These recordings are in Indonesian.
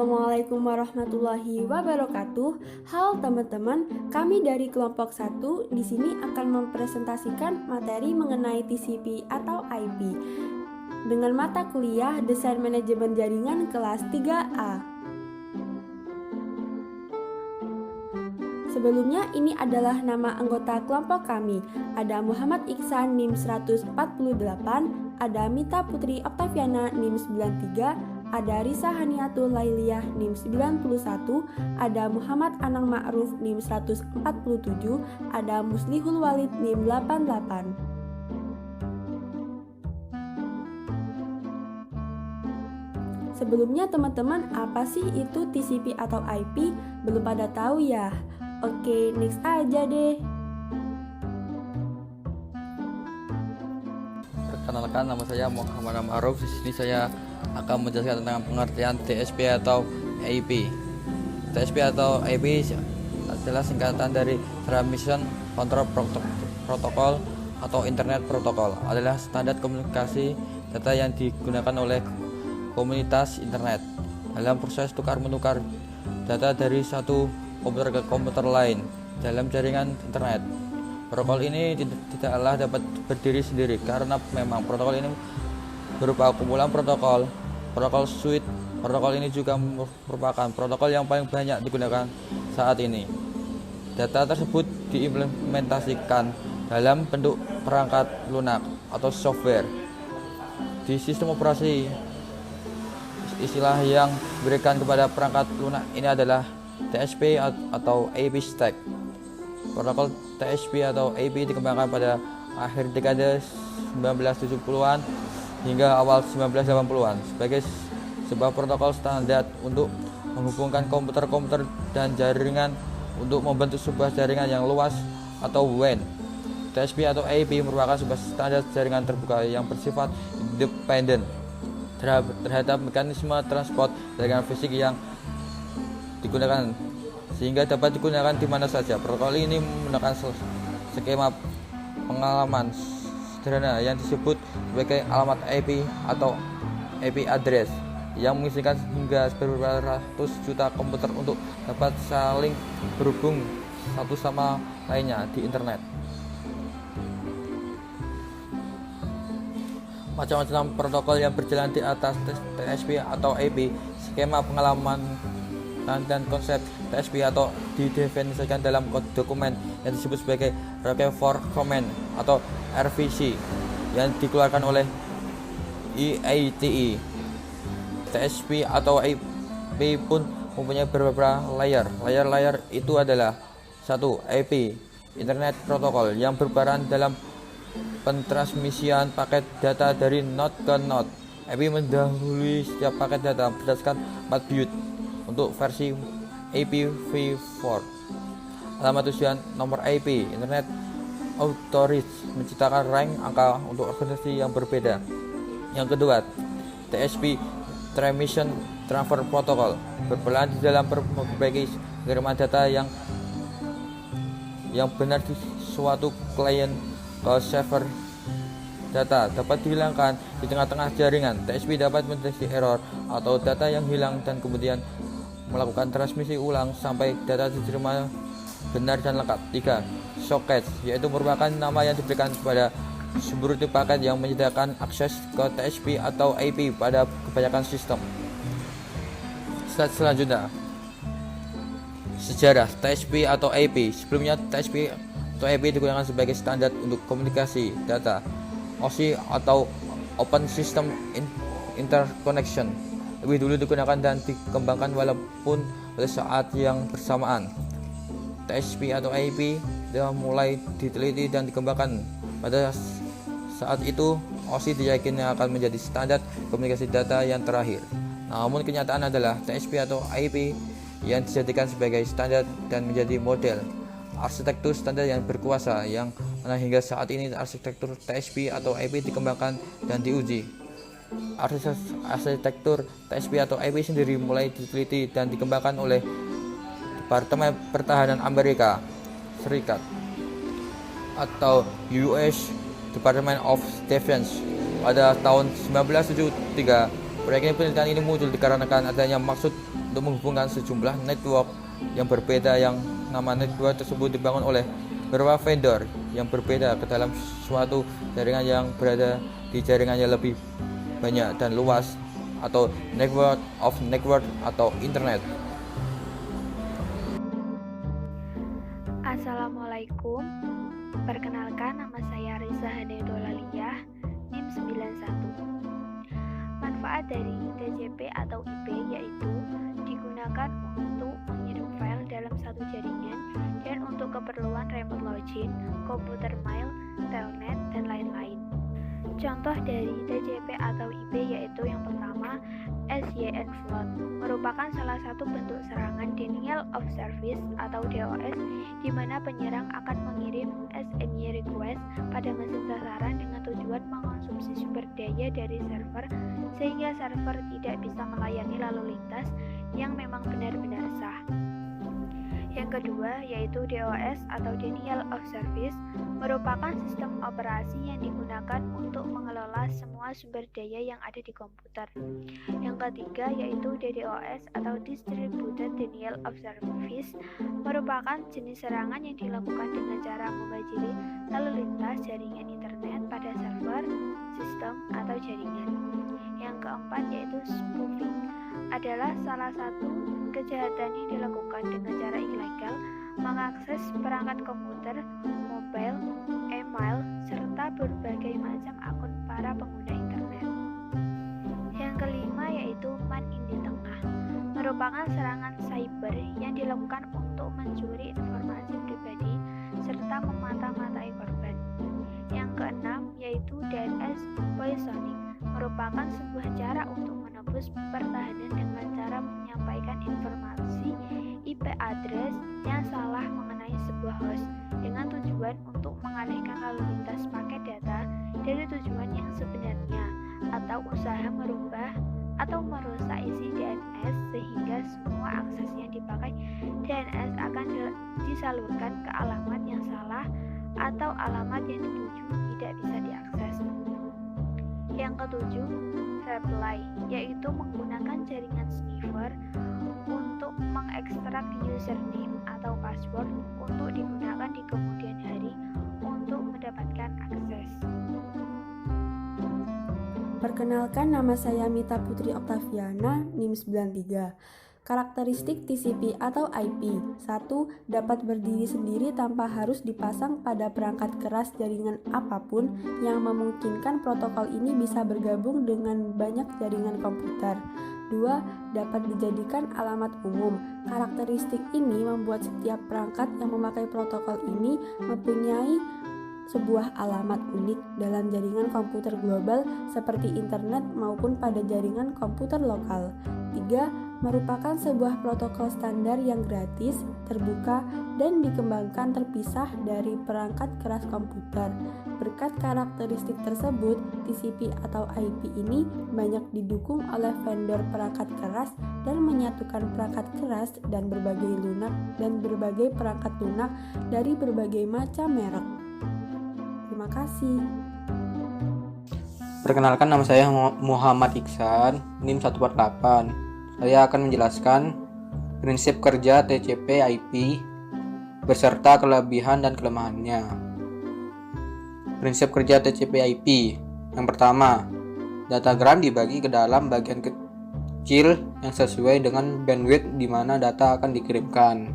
Assalamualaikum warahmatullahi wabarakatuh. Halo teman-teman, kami dari kelompok 1 di sini akan mempresentasikan materi mengenai TCP atau IP dengan mata kuliah Desain Manajemen Jaringan kelas 3A. Sebelumnya ini adalah nama anggota kelompok kami. Ada Muhammad Iksan NIM 148, ada Mita Putri Oktaviana NIM 93, ada Risa Haniatul Lailiyah NIM 91, ada Muhammad Anang Ma'ruf NIM 147, ada Muslihul Walid NIM 88. Sebelumnya teman-teman, apa sih itu TCP atau IP? Belum pada tahu ya? Oke, next aja deh. Perkenalkan, nama saya Muhammad Anang Ma'ruf. Di sini saya akan menjelaskan tentang pengertian TCP atau IP. TCP atau IP adalah singkatan dari Transmission Control Protocol atau Internet Protocol. Adalah standar komunikasi data yang digunakan oleh komunitas internet dalam proses tukar-menukar data dari satu komputer ke komputer lain dalam jaringan internet. Protokol ini tidaklah dapat berdiri sendiri karena memang protokol ini berupa kumpulan protokol suite. Protokol ini juga merupakan protokol yang paling banyak digunakan saat ini. Data tersebut diimplementasikan dalam bentuk perangkat lunak atau software di sistem operasi. Istilah yang diberikan kepada perangkat lunak ini adalah TCP atau IP stack. Protokol TCP atau IP dikembangkan pada akhir dekade 1970-an hingga awal 1980-an sebagai sebuah protokol standar untuk menghubungkan komputer-komputer dan jaringan untuk membentuk sebuah jaringan yang luas atau WAN. TCP atau IP merupakan sebuah standar jaringan terbuka yang bersifat independen terhadap mekanisme transport jaringan fisik yang digunakan, sehingga dapat digunakan di mana saja. Protokol ini menggunakan skema pengalaman sederhana yang disebut sebagai alamat IP atau IP address yang mengisikan hingga beberapa ratus juta komputer untuk dapat saling berhubung satu sama lainnya di internet. Macam-macam protokol yang berjalan di atas TCP atau IP. Skema pengalaman dan konsep TCP atau didefinisikan dalam dokumen yang disebut sebagai Request for Comment atau RFC yang dikeluarkan oleh IEEE. TCP atau IP pun mempunyai beberapa layer. Layer itu adalah 1. IP Internet Protocol yang berperan dalam pentransmisian paket data dari node ke node. IP mendahului setiap paket data berdasarkan 4 bit untuk versi IPv4. Alamat tujuan nomor IP Internet Authorities menciptakan rank angka untuk organisasi yang berbeda. Yang kedua, TCP Transmission Transfer Protocol berperan di dalam memperbaiki pengiriman data yang benar di suatu klien ke server. Data dapat dihilangkan di tengah-tengah jaringan. TCP dapat mendeteksi error atau data yang hilang dan kemudian melakukan transmisi ulang sampai data diterima benar dan lengkap. 3. Socket, yaitu merupakan nama yang diberikan kepada subrouting paket yang menyediakan akses ke TCP atau IP pada kebanyakan sistem. Slide selanjutnya, sejarah TCP atau IP. Sebelumnya TCP atau IP digunakan sebagai standar untuk komunikasi data OSI atau Open System Interconnection. Lebih dulu digunakan dan dikembangkan walaupun pada saat yang bersamaan TCP atau IP sudah mulai diteliti dan dikembangkan. Pada saat itu OSI diyakini akan menjadi standar komunikasi data yang terakhir. Namun kenyataan adalah TCP atau IP yang dijadikan sebagai standar dan menjadi model arsitektur standar yang berkuasa, yang mana hingga saat ini arsitektur TCP atau IP dikembangkan dan diuji. Arsitektur TCP atau IP sendiri mulai diteliti dan dikembangkan oleh Departemen Pertahanan Amerika Serikat atau US Department of Defense pada tahun 1973. Proyek penelitian ini muncul dikarenakan adanya maksud untuk menghubungkan sejumlah network yang berbeda, yang nama network tersebut dibangun oleh beberapa vendor yang berbeda ke dalam suatu jaringan yang berada di jaringan yang lebih banyak dan luas, atau network of network atau internet. Assalamualaikum. Perkenalkan, nama saya Risa Hanedolaliah, NIM 91. Manfaat dari TCP atau IP yaitu digunakan untuk mengirim file dalam satu jaringan dan untuk keperluan remote login, komputer mail, telnet, dan lain-lain. Contoh dari TCP atau IP yaitu yang pertama, SYN flood merupakan salah satu bentuk serangan denial of service atau DOS, di mana penyerang akan mengirim SNY request pada mesin sasaran dengan tujuan mengonsumsi sumber daya dari server sehingga server tidak bisa melayani lalu lintas yang memang benar-benar sah. Yang kedua yaitu DOS atau Denial of Service merupakan sistem operasi yang digunakan untuk mengelola semua sumber daya yang ada di komputer. Yang ketiga yaitu DDoS atau Distributed Denial of Service merupakan jenis serangan yang dilakukan dengan cara membajiri lalu lintas jaringan internet pada server, sistem, atau jaringan. Yang keempat yaitu spoofing adalah salah satu kejahatan yang dilakukan dengan cara ilegal mengakses perangkat komputer, mobile, email, serta berbagai macam akun para pengguna internet. Yang kelima yaitu man in the tengah, merupakan serangan cyber yang dilakukan untuk mencuri informasi pribadi serta memata-matai korban. Yang keenam yaitu DNS poisoning, merupakan sebuah cara untuk menembus pertahanan dengan cara menyampaikan informasi IP address yang salah mengenai sebuah host dengan tujuan untuk mengalihkan lalu lintas paket data dari tujuan yang sebenarnya, atau usaha merubah atau merusak isi DNS sehingga semua akses yang dipakai DNS akan disalurkan ke alamat yang salah atau alamat yang dituju tidak bisa diakses. Yang ketujuh, reply, yaitu menggunakan jaringan sniffer untuk mengekstrak username atau password untuk digunakan di kemudian hari untuk mendapatkan akses. Perkenalkan, nama saya Mita Putri Oktaviana, NIM 93. Karakteristik TCP atau IP. 1. Dapat berdiri sendiri tanpa harus dipasang pada perangkat keras jaringan apapun, yang memungkinkan protokol ini bisa bergabung dengan banyak jaringan komputer. 2. Dapat dijadikan alamat umum. Karakteristik ini membuat setiap perangkat yang memakai protokol ini mempunyai sebuah alamat unik dalam jaringan komputer global seperti internet maupun pada jaringan komputer lokal. 3. Merupakan sebuah protokol standar yang gratis, terbuka, dan dikembangkan terpisah dari perangkat keras komputer. Berkat karakteristik tersebut, TCP atau IP ini banyak didukung oleh vendor perangkat keras dan menyatukan perangkat keras dan berbagai perangkat lunak dari berbagai macam merek. Terima kasih. Perkenalkan, nama saya Muhammad Iksan, NIM 148. Saya akan menjelaskan prinsip kerja TCP/IP beserta kelebihan dan kelemahannya. Prinsip kerja TCP/IP. Yang pertama, datagram dibagi ke dalam bagian kecil yang sesuai dengan bandwidth di mana data akan dikirimkan.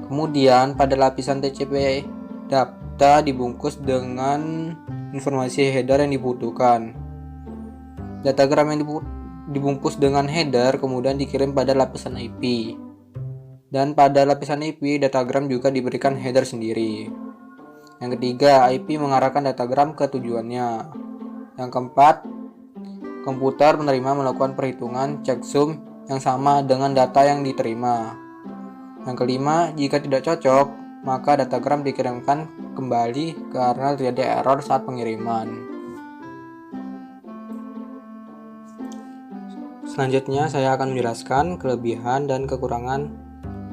Kemudian pada lapisan TCP, data dibungkus dengan informasi header yang dibutuhkan. Datagram yang dibungkus dengan header kemudian dikirim pada lapisan IP. Dan pada lapisan IP, datagram juga diberikan header sendiri. Yang ketiga, IP mengarahkan datagram ke tujuannya. Yang keempat, komputer menerima melakukan perhitungan checksum yang sama dengan data yang diterima. Yang kelima, jika tidak cocok, maka datagram dikirimkan kembali karena terjadi error saat pengiriman. Selanjutnya saya akan menjelaskan kelebihan dan kekurangan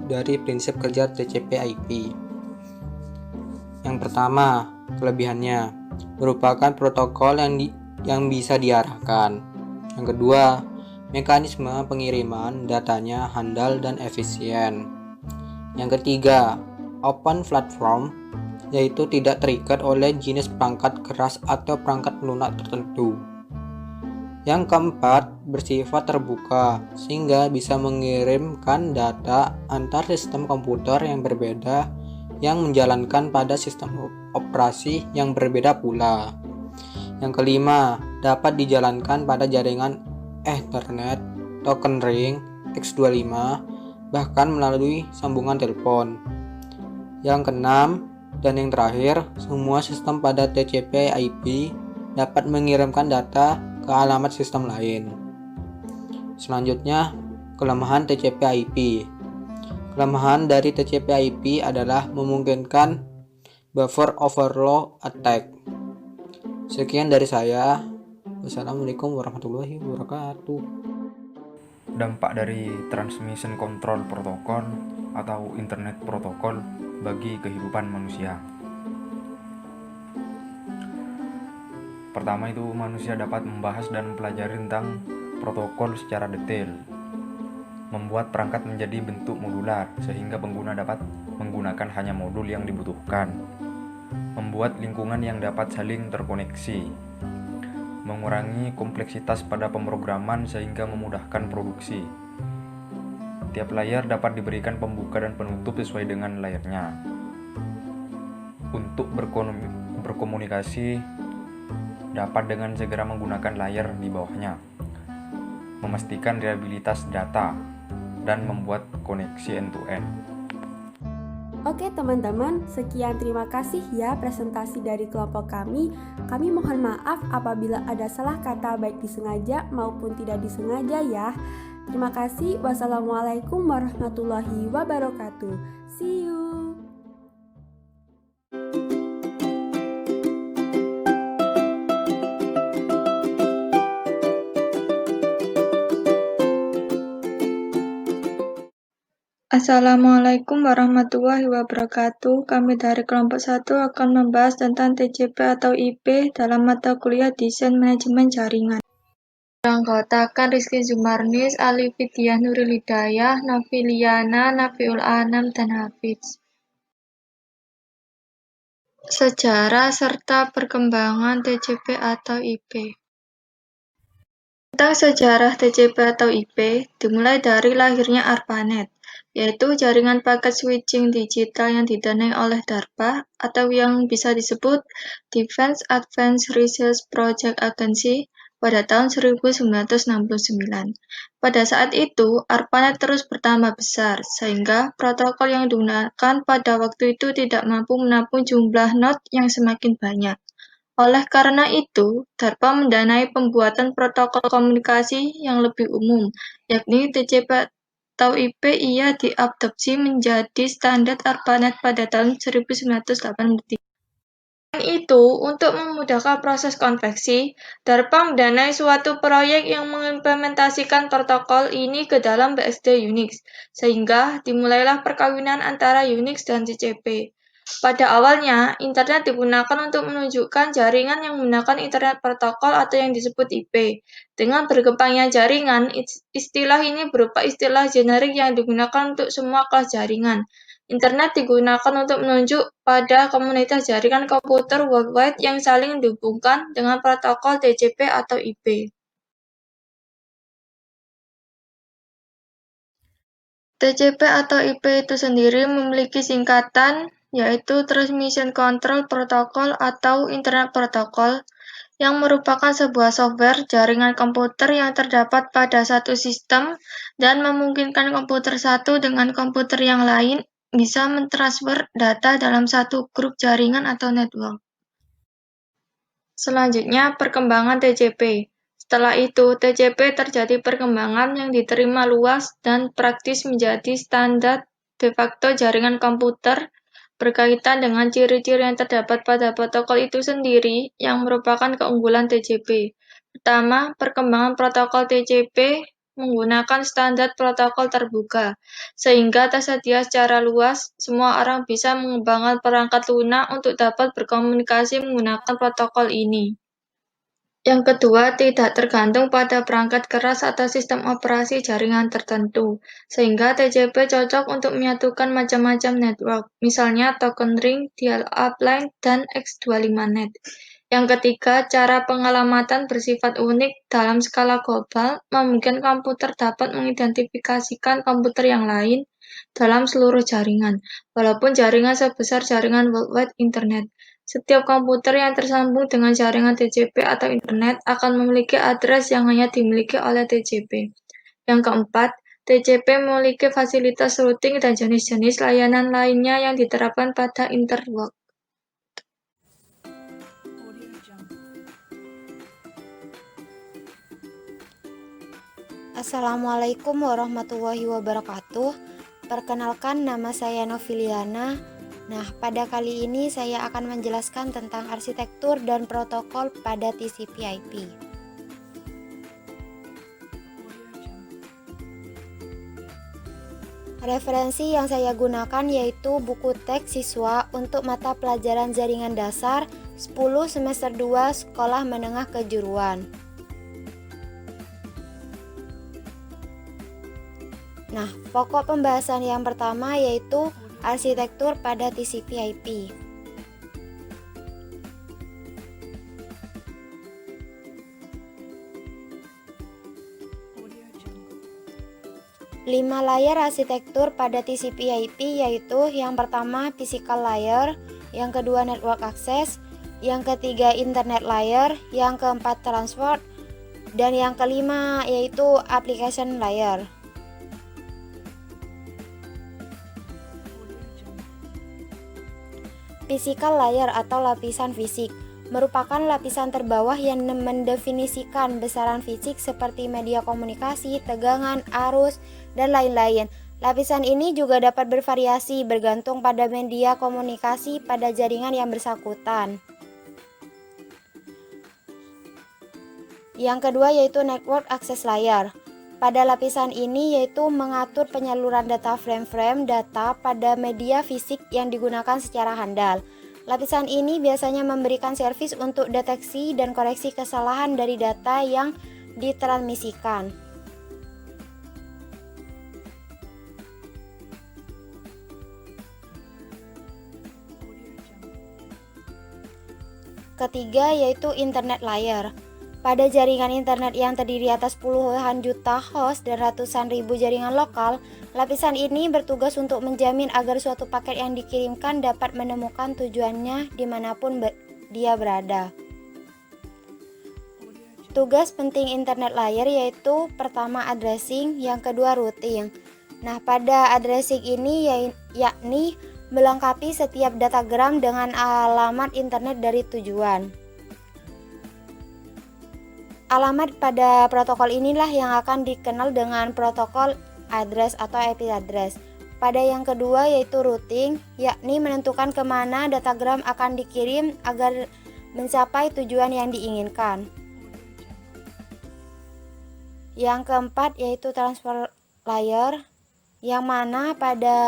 dari prinsip kerja TCP/IP. Yang pertama, kelebihannya merupakan protokol yang bisa diarahkan. Yang kedua, mekanisme pengiriman datanya handal dan efisien. Yang ketiga, open platform, yaitu tidak terikat oleh jenis perangkat keras atau perangkat lunak tertentu. Yang keempat, bersifat terbuka, sehingga bisa mengirimkan data antar sistem komputer yang berbeda yang menjalankan pada sistem operasi yang berbeda pula. Yang kelima, dapat dijalankan pada jaringan Ethernet, token ring, X25, bahkan melalui sambungan telepon. Yang keenam, dan yang terakhir, semua sistem pada TCP/IP dapat mengirimkan data ke alamat sistem lain. Selanjutnya, kelemahan TCP/IP. Kelemahan dari TCP/IP adalah memungkinkan buffer overflow attack. Sekian dari saya. Wassalamualaikum warahmatullahi wabarakatuh. Dampak dari Transmission Control Protocol atau Internet Protocol bagi kehidupan manusia. Pertama itu, manusia dapat membahas dan mempelajari tentang protokol secara detail, membuat perangkat menjadi bentuk modular sehingga pengguna dapat menggunakan hanya modul yang dibutuhkan, membuat lingkungan yang dapat saling terkoneksi, mengurangi kompleksitas pada pemrograman sehingga memudahkan produksi. Tiap layar dapat diberikan pembuka dan penutup sesuai dengan layarnya. Untuk berkomunikasi dapat dengan segera menggunakan layar di bawahnya, memastikan reliabilitas data, dan membuat koneksi end-to-end. Oke teman-teman, sekian terima kasih ya presentasi dari kelompok kami. Kami mohon maaf apabila ada salah kata baik disengaja maupun tidak disengaja ya. Terima kasih. Wassalamualaikum warahmatullahi wabarakatuh. See you. Assalamualaikum warahmatullahi wabarakatuh. Kami dari kelompok 1 akan membahas tentang TCP atau IP dalam mata kuliah Desain Manajemen Jaringan. Beranggotakan Rizky Zumarnis, Ali Fidiah Nuril Hidayah, Nafi Liana, Nafiul Anam, dan Hafiz. Sejarah serta perkembangan TCP atau IP. Tentang sejarah TCP atau IP, dimulai dari lahirnya ARPANET, yaitu jaringan paket switching digital yang didanai oleh DARPA atau yang bisa disebut Defense Advanced Research Project Agency pada tahun 1969. Pada saat itu, ARPANET terus bertambah besar, sehingga protokol yang digunakan pada waktu itu tidak mampu menampung jumlah node yang semakin banyak. Oleh karena itu, DARPA mendanai pembuatan protokol komunikasi yang lebih umum, yakni TCP atau IP. Ia diadopsi menjadi standar ARPANET pada tahun 1983. Selain itu, untuk memudahkan proses konveksi, DARPA mendanai suatu proyek yang mengimplementasikan protokol ini ke dalam BSD Unix, sehingga dimulailah perkawinan antara Unix dan TCP. Pada awalnya, internet digunakan untuk menunjukkan jaringan yang menggunakan internet protokol atau yang disebut IP. Dengan berkembangnya jaringan, istilah ini berupa istilah generik yang digunakan untuk semua kelas jaringan. Internet digunakan untuk menunjuk pada komunitas jaringan komputer worldwide yang saling dihubungkan dengan protokol TCP atau IP. TCP atau IP itu sendiri memiliki singkatan, yaitu Transmission Control Protocol atau Internet Protocol, yang merupakan sebuah software jaringan komputer yang terdapat pada satu sistem dan memungkinkan komputer satu dengan komputer yang lain bisa mentransfer data dalam satu grup jaringan atau network. Selanjutnya, perkembangan TCP. Setelah itu, TCP terjadi perkembangan yang diterima luas dan praktis menjadi standar de facto jaringan komputer berkaitan dengan ciri-ciri yang terdapat pada protokol itu sendiri yang merupakan keunggulan TCP. Pertama, perkembangan protokol TCP menggunakan standar protokol terbuka, sehingga tersedia secara luas, semua orang bisa mengembangkan perangkat lunak untuk dapat berkomunikasi menggunakan protokol ini. Yang kedua, tidak tergantung pada perangkat keras atau sistem operasi jaringan tertentu, sehingga TCP cocok untuk menyatukan macam-macam network, misalnya token ring, dial-up line, dan X25net. Yang ketiga, cara pengalamatan bersifat unik dalam skala global, memungkinkan komputer dapat mengidentifikasikan komputer yang lain dalam seluruh jaringan, walaupun jaringan sebesar jaringan World Wide Internet. Setiap komputer yang tersambung dengan jaringan TCP atau internet akan memiliki address yang hanya dimiliki oleh TCP. Yang keempat, TCP memiliki fasilitas routing dan jenis-jenis layanan lainnya yang diterapkan pada interwork. Assalamualaikum warahmatullahi wabarakatuh. Perkenalkan, nama saya Noviliana. Nah, pada kali ini saya akan menjelaskan tentang arsitektur dan protokol pada TCP/IP. Referensi yang saya gunakan yaitu buku teks siswa untuk mata pelajaran jaringan dasar 10 semester 2 Sekolah Menengah Kejuruan. Nah, pokok pembahasan yang pertama yaitu arsitektur pada TCP/IP. Lima layer arsitektur pada TCP/IP yaitu yang pertama physical layer, yang kedua network access, yang ketiga internet layer, yang keempat transport, dan yang kelima yaitu application layer. Physical layer atau lapisan fisik merupakan lapisan terbawah yang mendefinisikan besaran fisik seperti media komunikasi, tegangan, arus, dan lain-lain. Lapisan ini juga dapat bervariasi bergantung pada media komunikasi pada jaringan yang bersangkutan. Yang kedua yaitu network access layer. Pada lapisan ini yaitu mengatur penyaluran data frame-frame data pada media fisik yang digunakan secara handal. Lapisan ini biasanya memberikan servis untuk deteksi dan koreksi kesalahan dari data yang ditransmisikan. Ketiga yaitu internet layer. Pada jaringan internet yang terdiri atas puluhan juta host dan ratusan ribu jaringan lokal, lapisan ini bertugas untuk menjamin agar suatu paket yang dikirimkan dapat menemukan tujuannya dimanapun dia berada. Tugas penting internet layer yaitu pertama addressing, yang kedua routing. Nah, pada addressing ini yakni melengkapi setiap datagram dengan alamat internet dari tujuan. Alamat pada protokol inilah yang akan dikenal dengan protokol address atau IP address. Pada yang kedua yaitu routing, yakni menentukan kemana datagram akan dikirim agar mencapai tujuan yang diinginkan. Yang keempat yaitu transfer layer, yang mana pada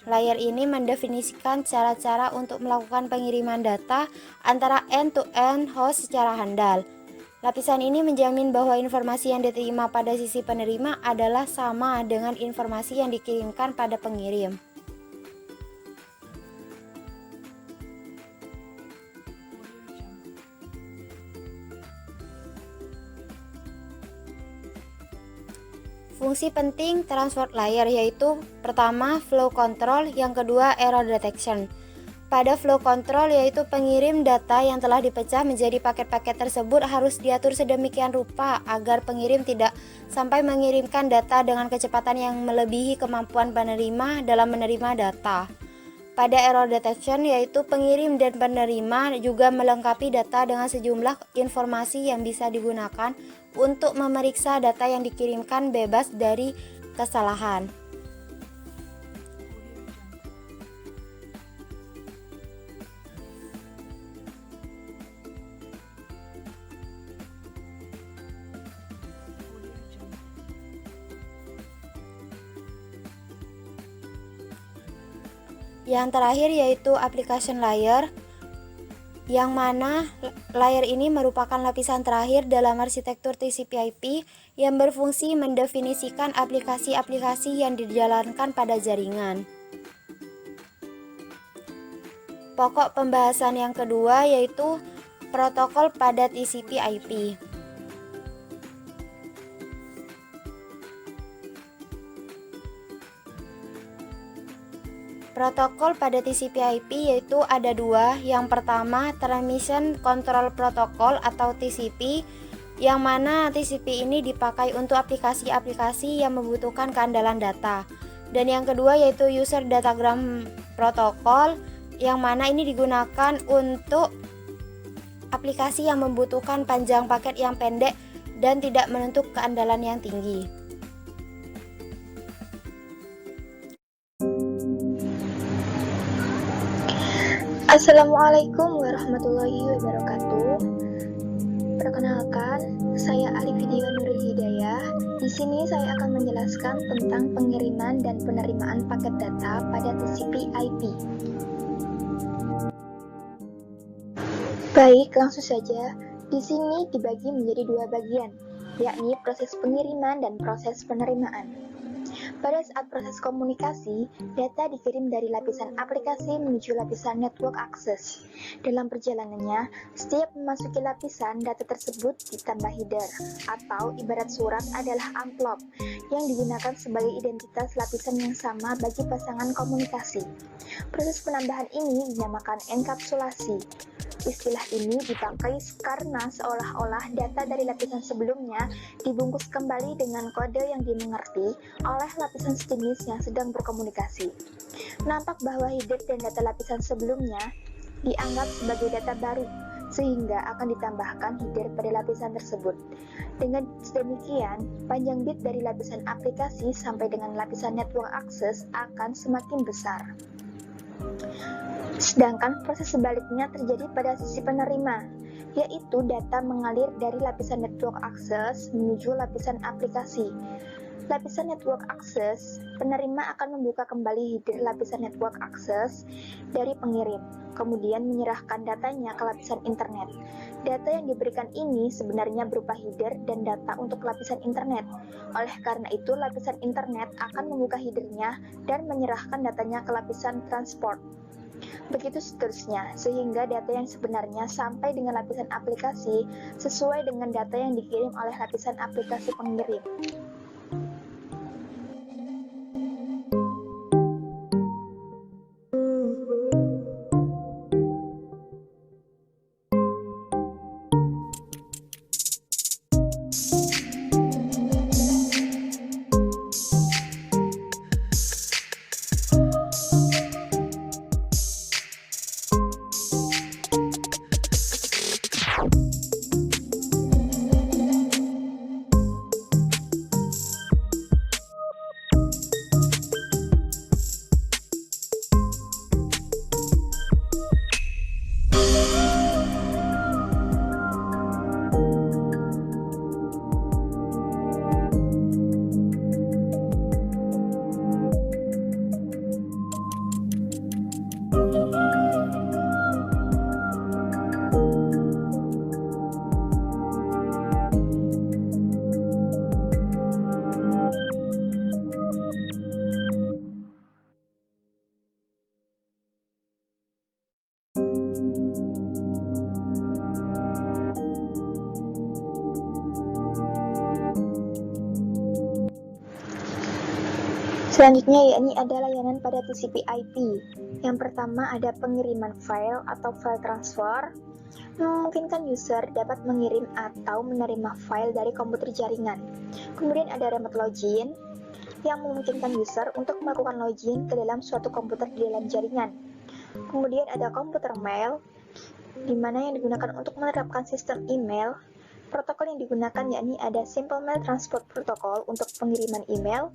layer ini mendefinisikan cara-cara untuk melakukan pengiriman data antara end-to-end host secara handal. Lapisan ini menjamin bahwa informasi yang diterima pada sisi penerima adalah sama dengan informasi yang dikirimkan pada pengirim. Fungsi penting transport layer yaitu pertama flow control, yang kedua error detection. Pada flow control yaitu pengirim data yang telah dipecah menjadi paket-paket tersebut harus diatur sedemikian rupa agar pengirim tidak sampai mengirimkan data dengan kecepatan yang melebihi kemampuan penerima dalam menerima data. Pada error detection yaitu pengirim dan penerima juga melengkapi data dengan sejumlah informasi yang bisa digunakan untuk memeriksa data yang dikirimkan bebas dari kesalahan. Yang terakhir yaitu application layer. yang mana layer ini merupakan lapisan terakhir dalam arsitektur TCP/IP yang berfungsi mendefinisikan aplikasi-aplikasi yang dijalankan pada jaringan. Pokok pembahasan yang kedua yaitu protokol pada TCP/IP. Protokol pada TCP/IP yaitu ada dua. Yang pertama, Transmission Control Protocol atau TCP, yang mana TCP ini dipakai untuk aplikasi-aplikasi yang membutuhkan keandalan data. Dan yang kedua yaitu User Datagram Protocol, yang mana ini digunakan untuk aplikasi yang membutuhkan panjang paket yang pendek dan tidak menuntut keandalan yang tinggi. Assalamualaikum warahmatullahi wabarakatuh. Perkenalkan, saya Alifidia Nurul Hidayah. Di sini saya akan menjelaskan tentang pengiriman dan penerimaan paket data pada TCP/IP. Baik, langsung saja. Di sini dibagi menjadi dua bagian, yakni proses pengiriman dan proses penerimaan. Pada saat proses komunikasi, data dikirim dari lapisan aplikasi menuju lapisan network access. Dalam perjalanannya, setiap memasuki lapisan, data tersebut ditambah header, atau ibarat surat adalah amplop, yang digunakan sebagai identitas lapisan yang sama bagi pasangan komunikasi. Proses penambahan ini dinamakan enkapsulasi. Istilah ini dipakai karena seolah-olah data dari lapisan sebelumnya dibungkus kembali dengan kode yang dimengerti oleh lapisan sejenis yang sedang berkomunikasi. Nampak bahwa header dan data lapisan sebelumnya dianggap sebagai data baru, sehingga akan ditambahkan header pada lapisan tersebut. Dengan demikian, panjang bit dari lapisan aplikasi sampai dengan lapisan network access akan semakin besar. Sedangkan proses sebaliknya terjadi pada sisi penerima, yaitu data mengalir dari lapisan network access menuju lapisan aplikasi. Lapisan network access, penerima akan membuka kembali header lapisan network access dari pengirim, kemudian menyerahkan datanya ke lapisan internet. Data yang diberikan ini sebenarnya berupa header dan data untuk lapisan internet. Oleh karena itu, lapisan internet akan membuka headernya dan menyerahkan datanya ke lapisan transport. Begitu seterusnya, sehingga data yang sebenarnya sampai dengan lapisan aplikasi sesuai dengan data yang dikirim oleh lapisan aplikasi pengirim. Selanjutnya yakni ada layanan pada TCP/IP. Yang pertama ada pengiriman file atau file transfer, memungkinkan user dapat mengirim atau menerima file dari komputer jaringan. Kemudian ada remote login, yang memungkinkan user untuk melakukan login ke dalam suatu komputer di dalam jaringan. Kemudian ada komputer mail, di mana yang digunakan untuk menerapkan sistem email. Protokol yang digunakan yakni ada Simple Mail Transport Protocol untuk pengiriman email,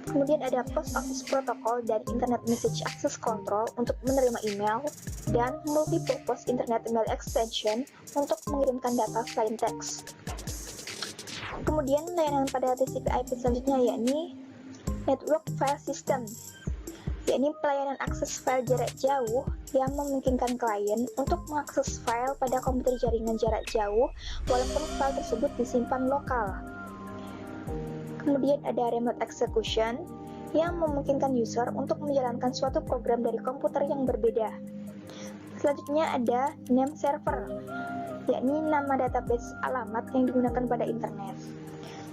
kemudian ada Post Office Protocol dan Internet Message Access Control untuk menerima email, dan Multipurpose Internet Email Extension untuk mengirimkan data selain teks. Kemudian layanan pada TCP/IP selanjutnya yakni Network File System, yakni pelayanan akses file jarak jauh yang memungkinkan klien untuk mengakses file pada komputer jaringan jarak jauh walaupun file tersebut disimpan lokal. Kemudian ada remote execution yang memungkinkan user untuk menjalankan suatu program dari komputer yang berbeda. Selanjutnya ada name server, yakni nama database alamat yang digunakan pada internet.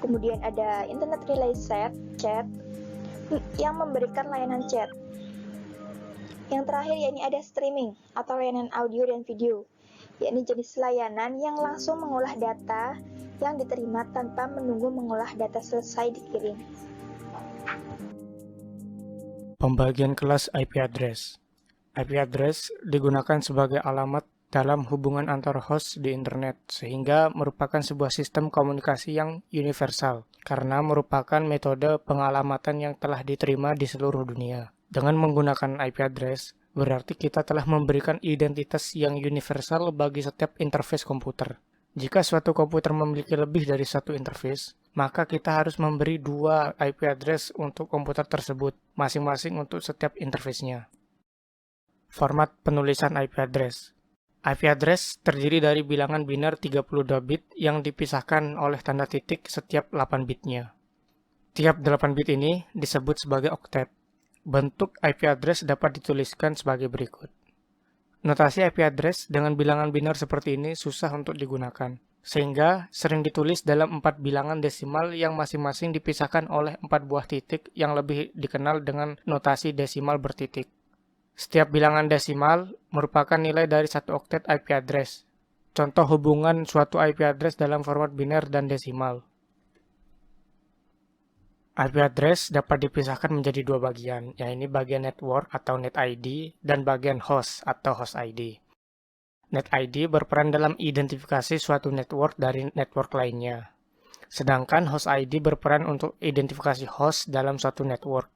Kemudian ada internet relay chat yang memberikan layanan chat. Yang terakhir yakni ada streaming atau layanan audio dan video, yakni jenis layanan yang langsung mengolah data yang diterima tanpa menunggu mengolah data selesai dikirim. Pembagian kelas IP address. IP address digunakan sebagai alamat dalam hubungan antar host di internet, sehingga merupakan sebuah sistem komunikasi yang universal, karena merupakan metode pengalamatan yang telah diterima di seluruh dunia. Dengan menggunakan IP address, berarti kita telah memberikan identitas yang universal bagi setiap interface komputer. Jika suatu komputer memiliki lebih dari satu interface, maka kita harus memberi 2 IP address untuk komputer tersebut, masing-masing untuk setiap interface-nya. Format penulisan IP address. IP address terdiri dari bilangan biner 32 bit yang dipisahkan oleh tanda titik setiap 8 bitnya. Tiap 8 bit ini disebut sebagai oktet. Bentuk IP address dapat dituliskan sebagai berikut. Notasi IP address dengan bilangan biner seperti ini susah untuk digunakan, sehingga sering ditulis dalam 4 bilangan desimal yang masing-masing dipisahkan oleh 4 buah titik yang lebih dikenal dengan notasi desimal bertitik. Setiap bilangan desimal merupakan nilai dari satu oktet IP address. Contoh hubungan suatu IP address dalam format biner dan desimal. IP address dapat dipisahkan menjadi 2 bagian, yaitu bagian network atau net ID dan bagian host atau host ID. Net ID berperan dalam identifikasi suatu network dari network lainnya. Sedangkan host ID berperan untuk identifikasi host dalam suatu network.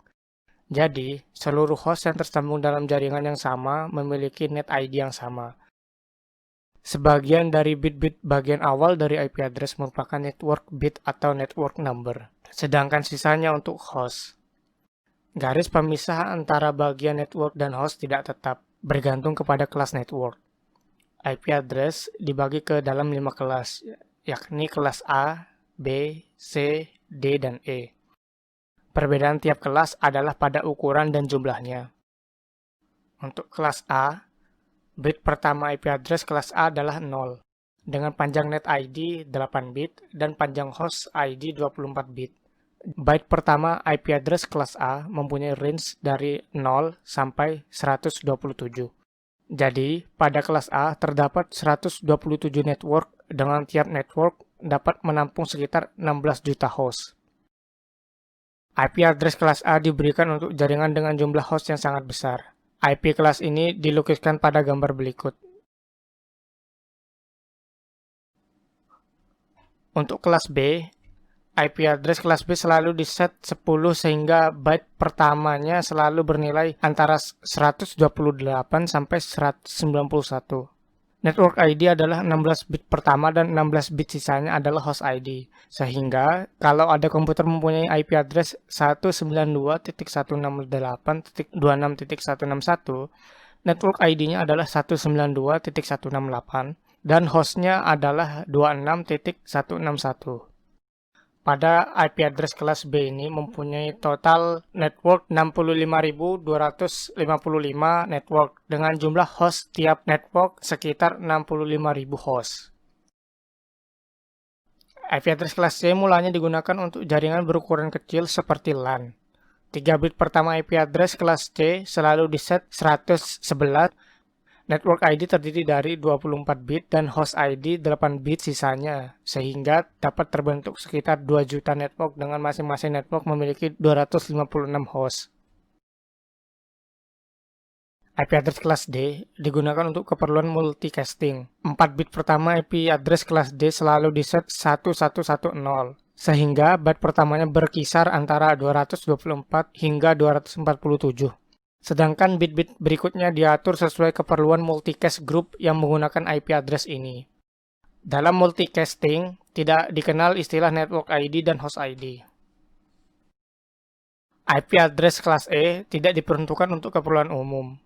Jadi, seluruh host yang tersambung dalam jaringan yang sama memiliki net ID yang sama. Sebagian dari bit-bit bagian awal dari IP address merupakan network bit atau network number, sedangkan sisanya untuk host. Garis pemisah antara bagian network dan host tidak tetap, bergantung kepada kelas network. IP address dibagi ke dalam 5 kelas, yakni kelas A, B, C, D, dan E. Perbedaan tiap kelas adalah pada ukuran dan jumlahnya. Untuk kelas A, bit pertama IP address kelas A adalah 0, dengan panjang net ID 8 bit dan panjang host ID 24 bit. Byte pertama IP address kelas A mempunyai range dari 0 sampai 127. Jadi, pada kelas A terdapat 127 network dengan tiap network dapat menampung sekitar 16 juta host. IP address kelas A diberikan untuk jaringan dengan jumlah host yang sangat besar. IP kelas ini dilukiskan pada gambar berikut. Untuk kelas B, IP address kelas B selalu diset 10 sehingga byte pertamanya selalu bernilai antara 128 sampai 191. Network ID adalah 16 bit pertama dan 16 bit sisanya adalah host ID. Sehingga kalau ada komputer mempunyai IP address 192.168.26.161, network ID-nya adalah 192.168 dan hostnya adalah 26.161. Pada IP address kelas B ini mempunyai total network 65.255 network dengan jumlah host tiap network sekitar 65.000 host. IP address kelas C mulanya digunakan untuk jaringan berukuran kecil seperti LAN. 3 bit pertama IP address kelas C selalu diset 111. Network ID terdiri dari 24 bit dan host ID 8 bit sisanya, sehingga dapat terbentuk sekitar 2 juta network dengan masing-masing network memiliki 256 host. IP address kelas D digunakan untuk keperluan multicasting. 4 bit pertama IP address kelas D selalu diset 1110, sehingga byte pertamanya berkisar antara 224 hingga 247. Sedangkan bit-bit berikutnya diatur sesuai keperluan multicast group yang menggunakan IP address ini. Dalam multicasting, tidak dikenal istilah network ID dan host ID. IP address kelas E tidak diperuntukkan untuk keperluan umum.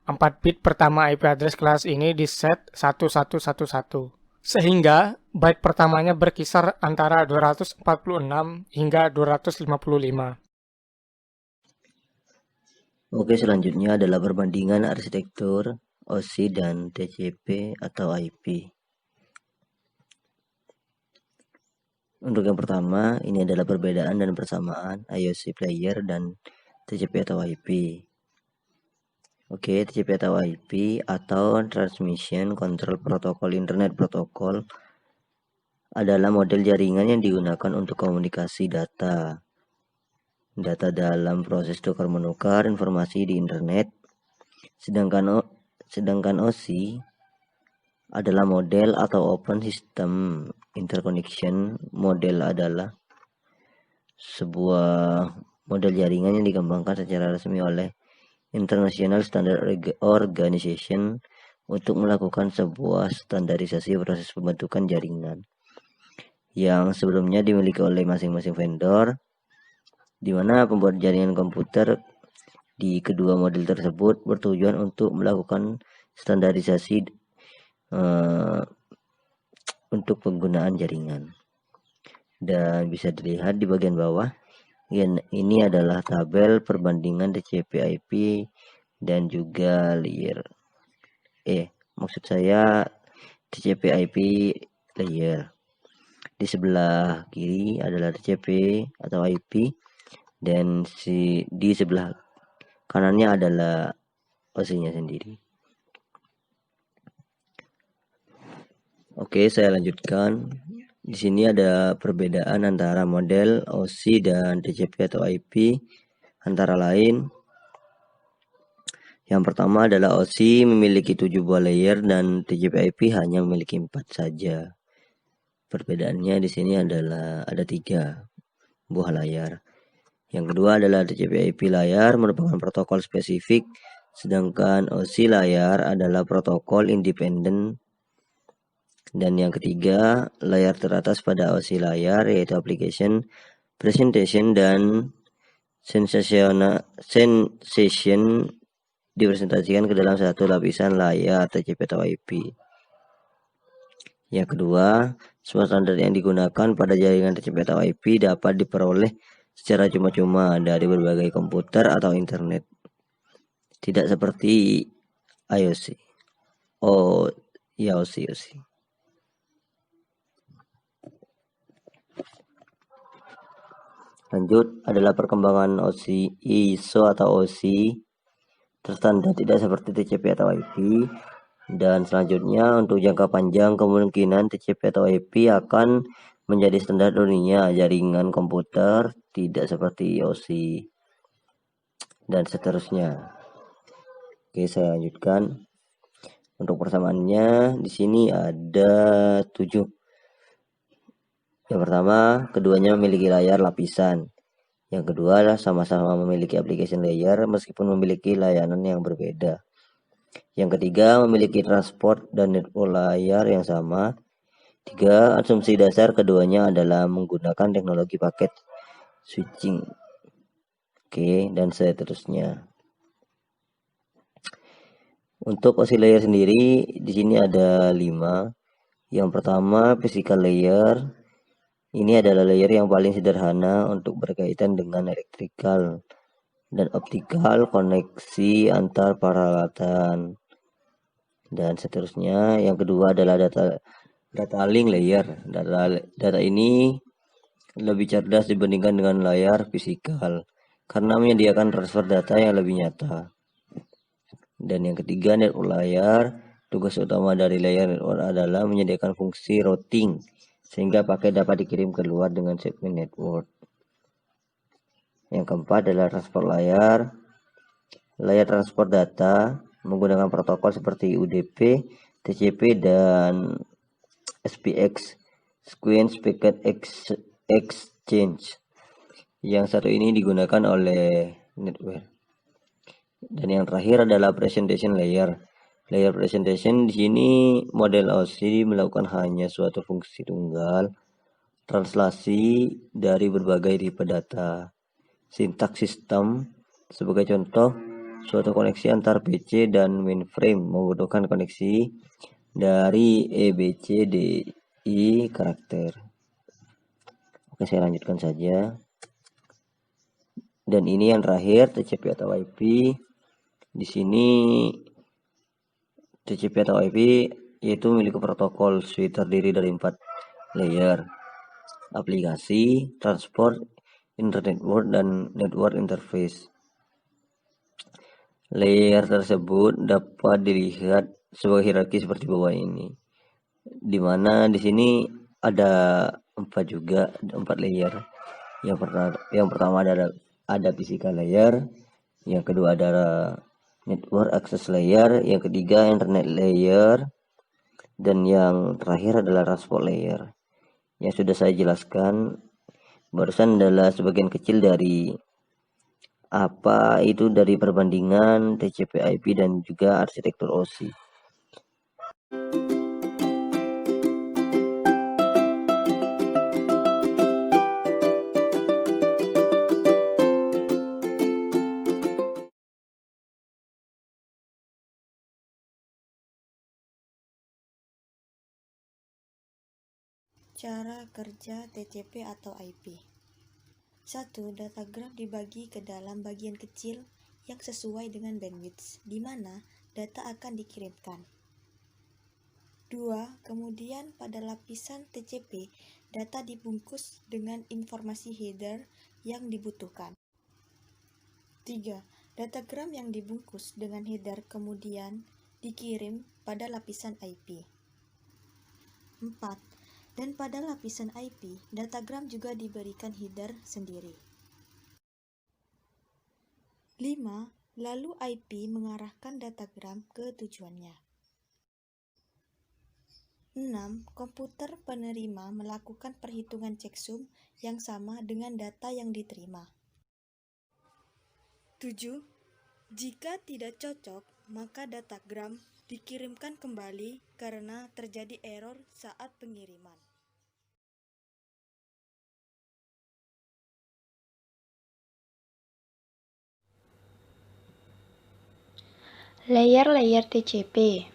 4 bit pertama IP address kelas ini diset 1111, sehingga byte pertamanya berkisar antara 246 hingga 255. Oke, selanjutnya adalah perbandingan arsitektur OSI dan TCP atau IP. Untuk yang pertama, ini adalah perbedaan dan persamaan IOC player dan TCP atau IP. Oke, TCP atau IP atau Transmission Control Protocol Internet Protocol adalah model jaringan yang digunakan untuk komunikasi data dalam proses tukar-menukar informasi di internet. Sedangkan OSI adalah model atau Open System Interconnection. Model adalah sebuah model jaringan yang dikembangkan secara resmi oleh International Standard Organization untuk melakukan sebuah standarisasi proses pembentukan jaringan yang sebelumnya dimiliki oleh masing-masing vendor, di mana pembuat jaringan komputer di kedua model tersebut bertujuan untuk melakukan standarisasi untuk penggunaan jaringan. Dan bisa dilihat di bagian bawah, ini adalah tabel perbandingan TCP/IP dan juga layer. Maksud saya TCP/IP layer. Di sebelah kiri adalah TCP atau IP, dan di sebelah kanannya adalah OSI-nya sendiri. Oke, saya lanjutkan. Di sini ada perbedaan antara model OSI dan TCP atau IP, antara lain. Yang pertama adalah OSI memiliki 7 buah layer dan TCP/IP hanya memiliki 4 saja. Perbedaannya di sini adalah ada 3 buah layar. Yang kedua adalah TCP/IP layar merupakan protokol spesifik, sedangkan OSI layar adalah protokol independen. Dan yang ketiga, layar teratas pada OSI layar yaitu application, presentation, dan sensation dipresentasikan ke dalam satu lapisan layar TCP atau IP. Yang kedua, semua standar yang digunakan pada jaringan TCP atau IP dapat diperoleh secara cuma-cuma dari berbagai komputer atau internet. Tidak seperti IOC. OSI. Lanjut adalah perkembangan OSI ISO atau OSI terstandar tidak seperti TCP atau IP. Dan selanjutnya untuk jangka panjang kemungkinan TCP atau IP akan menjadi standar dunia jaringan komputer, tidak seperti OSI dan seterusnya. Oke, saya lanjutkan. Untuk persamaannya di sini ada 7. Yang pertama, keduanya memiliki layar lapisan. Yang kedua adalah sama-sama memiliki application layer meskipun memiliki layanan yang berbeda. Yang ketiga, memiliki transport dan network layar yang sama. 3. Asumsi dasar keduanya adalah menggunakan teknologi paket switching. Oke, dan seterusnya. Untuk OSI layer sendiri di sini ada 5. Yang pertama, physical layer. Ini adalah layer yang paling sederhana untuk berkaitan dengan electrical dan optical koneksi antar peralatan dan seterusnya. Yang kedua adalah data link layer. Data ini lebih cerdas dibandingkan dengan layar fisikal karena menyediakan transfer data yang lebih nyata. Dan yang ketiga, network layer. Tugas utama dari layer network adalah menyediakan fungsi routing sehingga paket dapat dikirim keluar dengan segmen network. Yang keempat adalah transport layer. Layer transport data menggunakan protokol seperti UDP, TCP, dan SPX, Sequence Packet Exchange. Yang satu ini digunakan oleh network. Dan yang terakhir adalah presentation layer. Layer presentation di sini model OSI melakukan hanya suatu fungsi tunggal, translasi dari berbagai tipe data. sintaks sistem. Sebagai contoh, suatu koneksi antar PC dan mainframe membutuhkan koneksi dari EBCDI karakter. Oke, saya lanjutkan saja. Dan ini yang terakhir, TCP atau IP. Di sini TCP atau IP yaitu memiliki protokol suite terdiri dari 4 layer: aplikasi, transport, internetwork, dan network interface. Layer tersebut dapat dilihat sebagai hierarki seperti bawah ini, di mana di sini ada 4 layer. Yang pertama ada physical layer, yang kedua adalah network access layer, yang ketiga internet layer, dan yang terakhir adalah transport layer. Yang sudah saya jelaskan barusan adalah sebagian kecil dari apa itu dari perbandingan TCP/IP dan juga arsitektur OSI. Cara kerja TCP atau IP. 1. Datagram dibagi ke dalam bagian kecil yang sesuai dengan bandwidth di mana data akan dikirimkan. 2. Kemudian pada lapisan TCP, data dibungkus dengan informasi header yang dibutuhkan. 3. Datagram yang dibungkus dengan header kemudian dikirim pada lapisan IP. 4. Dan pada lapisan IP, datagram juga diberikan header sendiri. 5. Lalu IP mengarahkan datagram ke tujuannya. 6. Komputer penerima melakukan perhitungan checksum yang sama dengan data yang diterima. 7. Jika tidak cocok, maka datagram dikirimkan kembali karena terjadi error saat pengiriman. Layer-layer TCP.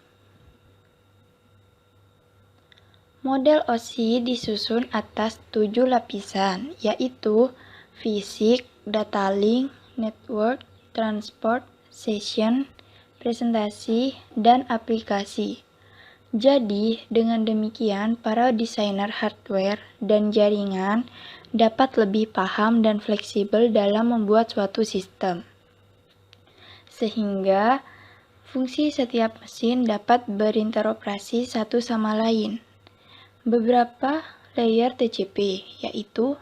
Model OSI disusun atas 7 lapisan, yaitu fisik, data link, network, transport, session, presentasi, dan aplikasi. Jadi, dengan demikian, para desainer hardware dan jaringan dapat lebih paham dan fleksibel dalam membuat suatu sistem, sehingga fungsi setiap mesin dapat berinteroperasi satu sama lain. Beberapa layer TCP, yaitu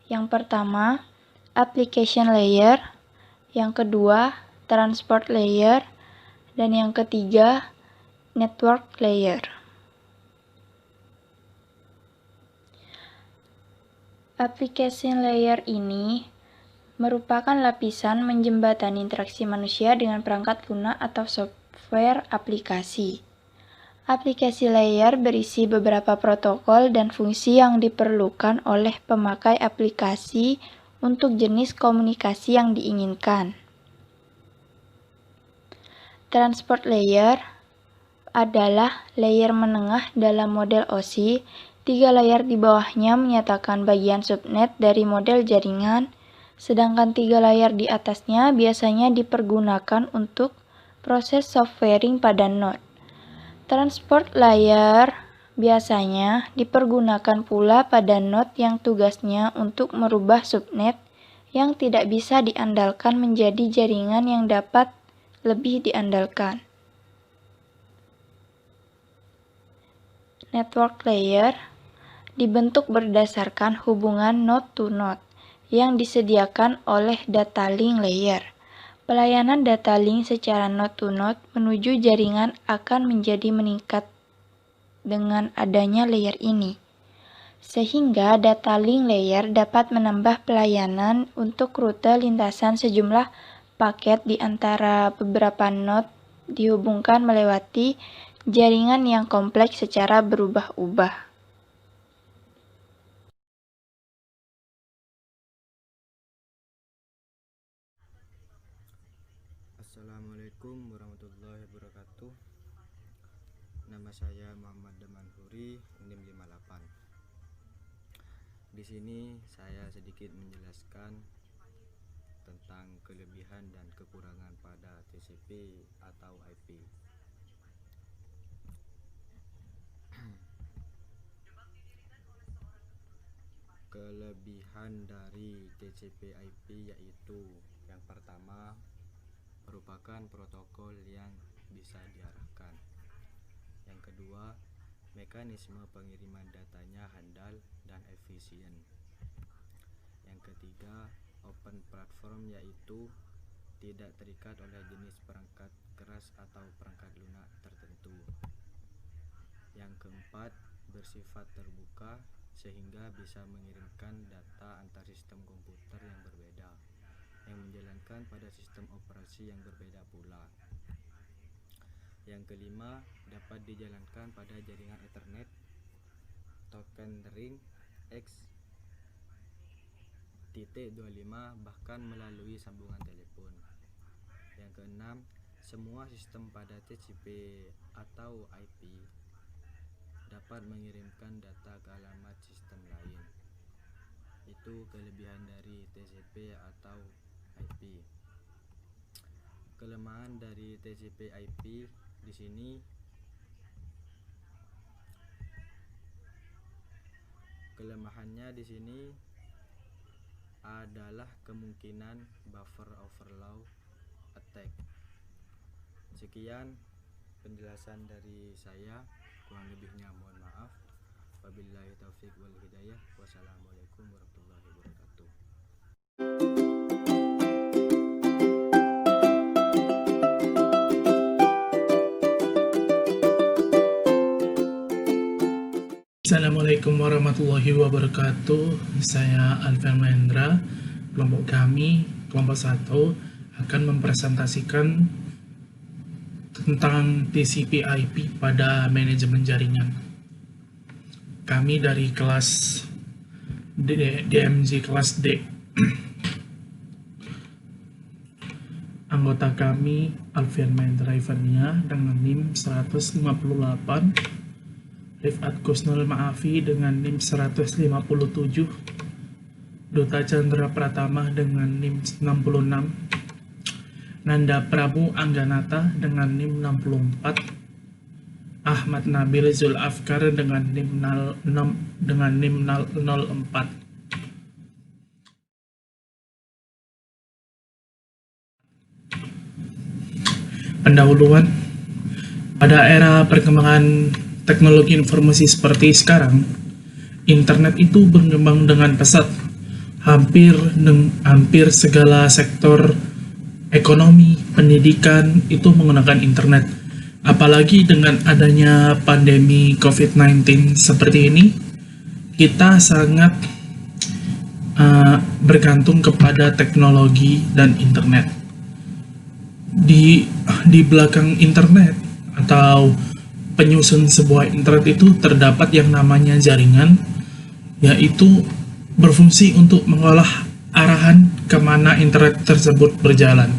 yang pertama, application layer, yang kedua, transport layer, dan yang ketiga, network layer. Application layer ini merupakan lapisan menjembatani interaksi manusia dengan perangkat lunak atau software aplikasi. Aplikasi layer berisi beberapa protokol dan fungsi yang diperlukan oleh pemakai aplikasi untuk jenis komunikasi yang diinginkan. Transport layer adalah layer menengah dalam model OSI. 3 layer di bawahnya menyatakan bagian subnet dari model jaringan, sedangkan 3 layar di atasnya biasanya dipergunakan untuk proses softwaring pada node. Transport layer biasanya dipergunakan pula pada node yang tugasnya untuk merubah subnet yang tidak bisa diandalkan menjadi jaringan yang dapat lebih diandalkan. Network layer dibentuk berdasarkan hubungan node to node yang disediakan oleh data link layer. Pelayanan data link secara node to node menuju jaringan akan menjadi meningkat dengan adanya layer ini, sehingga data link layer dapat menambah pelayanan untuk rute lintasan sejumlah paket di antara beberapa node dihubungkan melewati jaringan yang kompleks secara berubah-ubah. Assalamualaikum warahmatullahi wabarakatuh. Nama saya Muhammad Damanhuri, NIM 58. Di sini saya sedikit menjelaskan tentang kelebihan dan kekurangan pada TCP atau IP. Kelebihan dari TCP/IP yaitu yang pertama, merupakan protokol yang bisa diarahkan. Yang kedua, mekanisme pengiriman datanya handal dan efisien. Yang ketiga, open platform yaitu tidak terikat oleh jenis perangkat keras atau perangkat lunak tertentu. Yang keempat, bersifat terbuka sehingga bisa mengirimkan data antar sistem komputer yang berbeda, yang menjalankan pada sistem operasi yang berbeda pula. Yang kelima, dapat dijalankan pada jaringan Ethernet, token ring X.25, bahkan melalui sambungan telepon. Yang keenam, semua sistem pada TCP atau IP dapat mengirimkan data ke alamat sistem lain. Itu kelebihan dari TCP atau IP. Kelemahan dari TCP/IP di sini adalah kemungkinan buffer overflow attack. Sekian penjelasan dari saya, kurang lebihnya mohon maaf. Wabillahi taufiq wal hidayah. Wassalamualaikum warahmatullahi wabarakatuh. Assalamualaikum warahmatullahi wabarakatuh. Saya Alfian Mahendra. Kelompok kami, kelompok 1, akan mempresentasikan tentang TCP/IP pada manajemen jaringan. Kami dari kelas DMJ kelas D. Anggota kami Alfian Mahendra Ivania dengan NIM 158, Rifat Kusnul Maafi dengan NIM 157, Duta Chandra Pratama dengan NIM 66, Nanda Prabu Angganata dengan NIM 64, Ahmad Nabil Zulafkar dengan NIM 04. Pendahuluan. Pada era perkembangan teknologi informasi seperti sekarang, internet itu berkembang dengan pesat. Hampir segala sektor ekonomi, pendidikan itu menggunakan internet. Apalagi dengan adanya pandemi COVID-19 seperti ini, kita sangat bergantung kepada teknologi dan internet. Di belakang internet atau penyusun sebuah internet itu terdapat yang namanya jaringan, yaitu berfungsi untuk mengolah arahan kemana internet tersebut berjalan.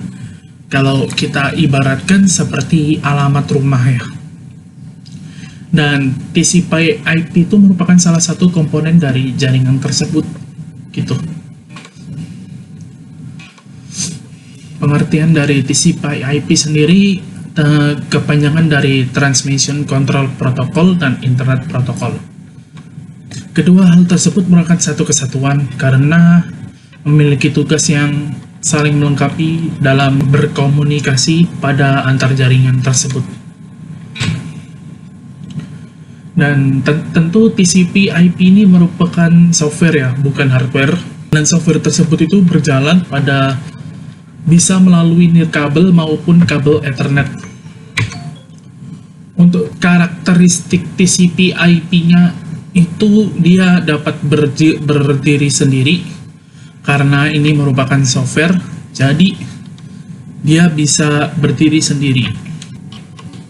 Kalau kita ibaratkan seperti alamat rumah ya. Dan TCP/IP itu merupakan salah satu komponen dari jaringan tersebut, gitu. Pengertian dari TCP/IP sendiri kepanjangan dari Transmission Control Protocol dan Internet Protocol. Kedua hal tersebut merupakan satu kesatuan karena memiliki tugas yang saling melengkapi dalam berkomunikasi pada antar jaringan tersebut. Dan tentu TCP/IP ini merupakan software ya, bukan hardware. Dan software tersebut itu berjalan pada bisa melalui nirkabel maupun kabel Ethernet. Untuk karakteristik TCP/IP-nya itu dia dapat berdiri sendiri karena ini merupakan software, jadi dia bisa berdiri sendiri.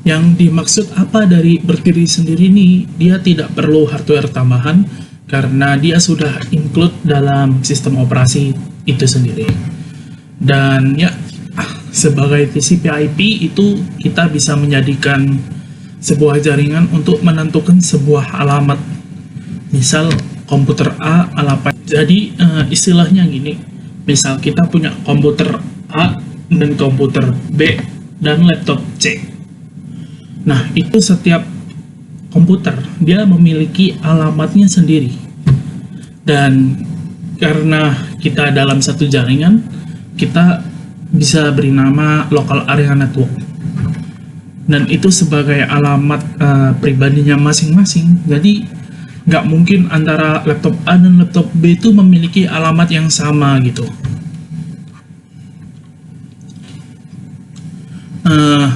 Yang dimaksud apa dari berdiri sendiri ini, dia tidak perlu hardware tambahan karena dia sudah include dalam sistem operasi itu sendiri. Dan ya, sebagai TCP/IP itu kita bisa menjadikan sebuah jaringan untuk menentukan sebuah alamat. Misal komputer A alamat. Jadi istilahnya gini, misal kita punya komputer A dan komputer B dan laptop C. Nah, itu setiap komputer dia memiliki alamatnya sendiri. Dan karena kita dalam satu jaringan, kita bisa beri nama local area network. Dan itu sebagai alamat pribadinya masing-masing. Jadi nggak mungkin antara laptop A dan laptop B itu memiliki alamat yang sama gitu.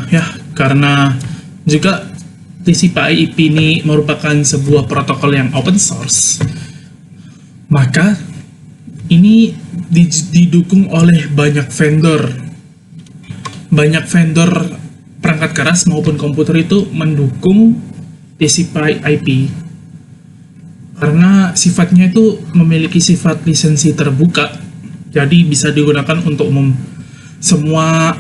Ya, karena juga TCP/IP ini merupakan sebuah protokol yang open source, maka ini didukung oleh banyak vendor perangkat keras maupun komputer itu mendukung TCP/IP karena sifatnya itu memiliki sifat lisensi terbuka, jadi bisa digunakan untuk semua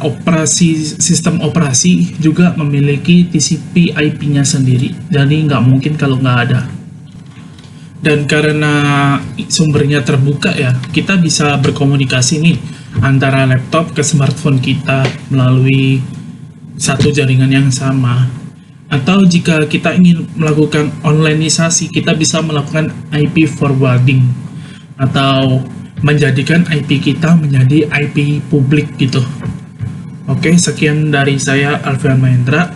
sistem operasi juga memiliki TCP/IP-nya sendiri, jadi nggak mungkin kalau nggak ada. Dan karena sumbernya terbuka ya, kita bisa berkomunikasi nih antara laptop ke smartphone kita melalui satu jaringan yang sama. Atau jika kita ingin melakukan onlineisasi, kita bisa melakukan IP forwarding atau menjadikan IP kita menjadi IP publik gitu. Oke, sekian dari saya Alfian Mahendra.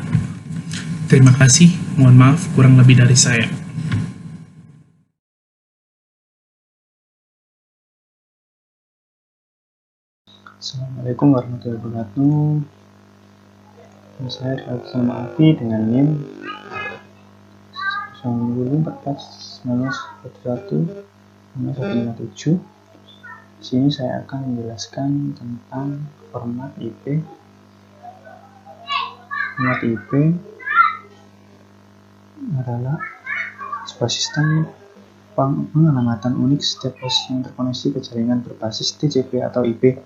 Terima kasih, mohon maaf kurang lebih dari saya. Assalamualaikum warahmatullahi wabarakatuh. Saya Alfian Afi dengan NIM 014-1941-157. Di sini saya akan menjelaskan tentang format IP. Format IP adalah sebuah sistem pengalamatan unik setiap host yang terkoneksi ke jaringan berbasis TCP atau IP.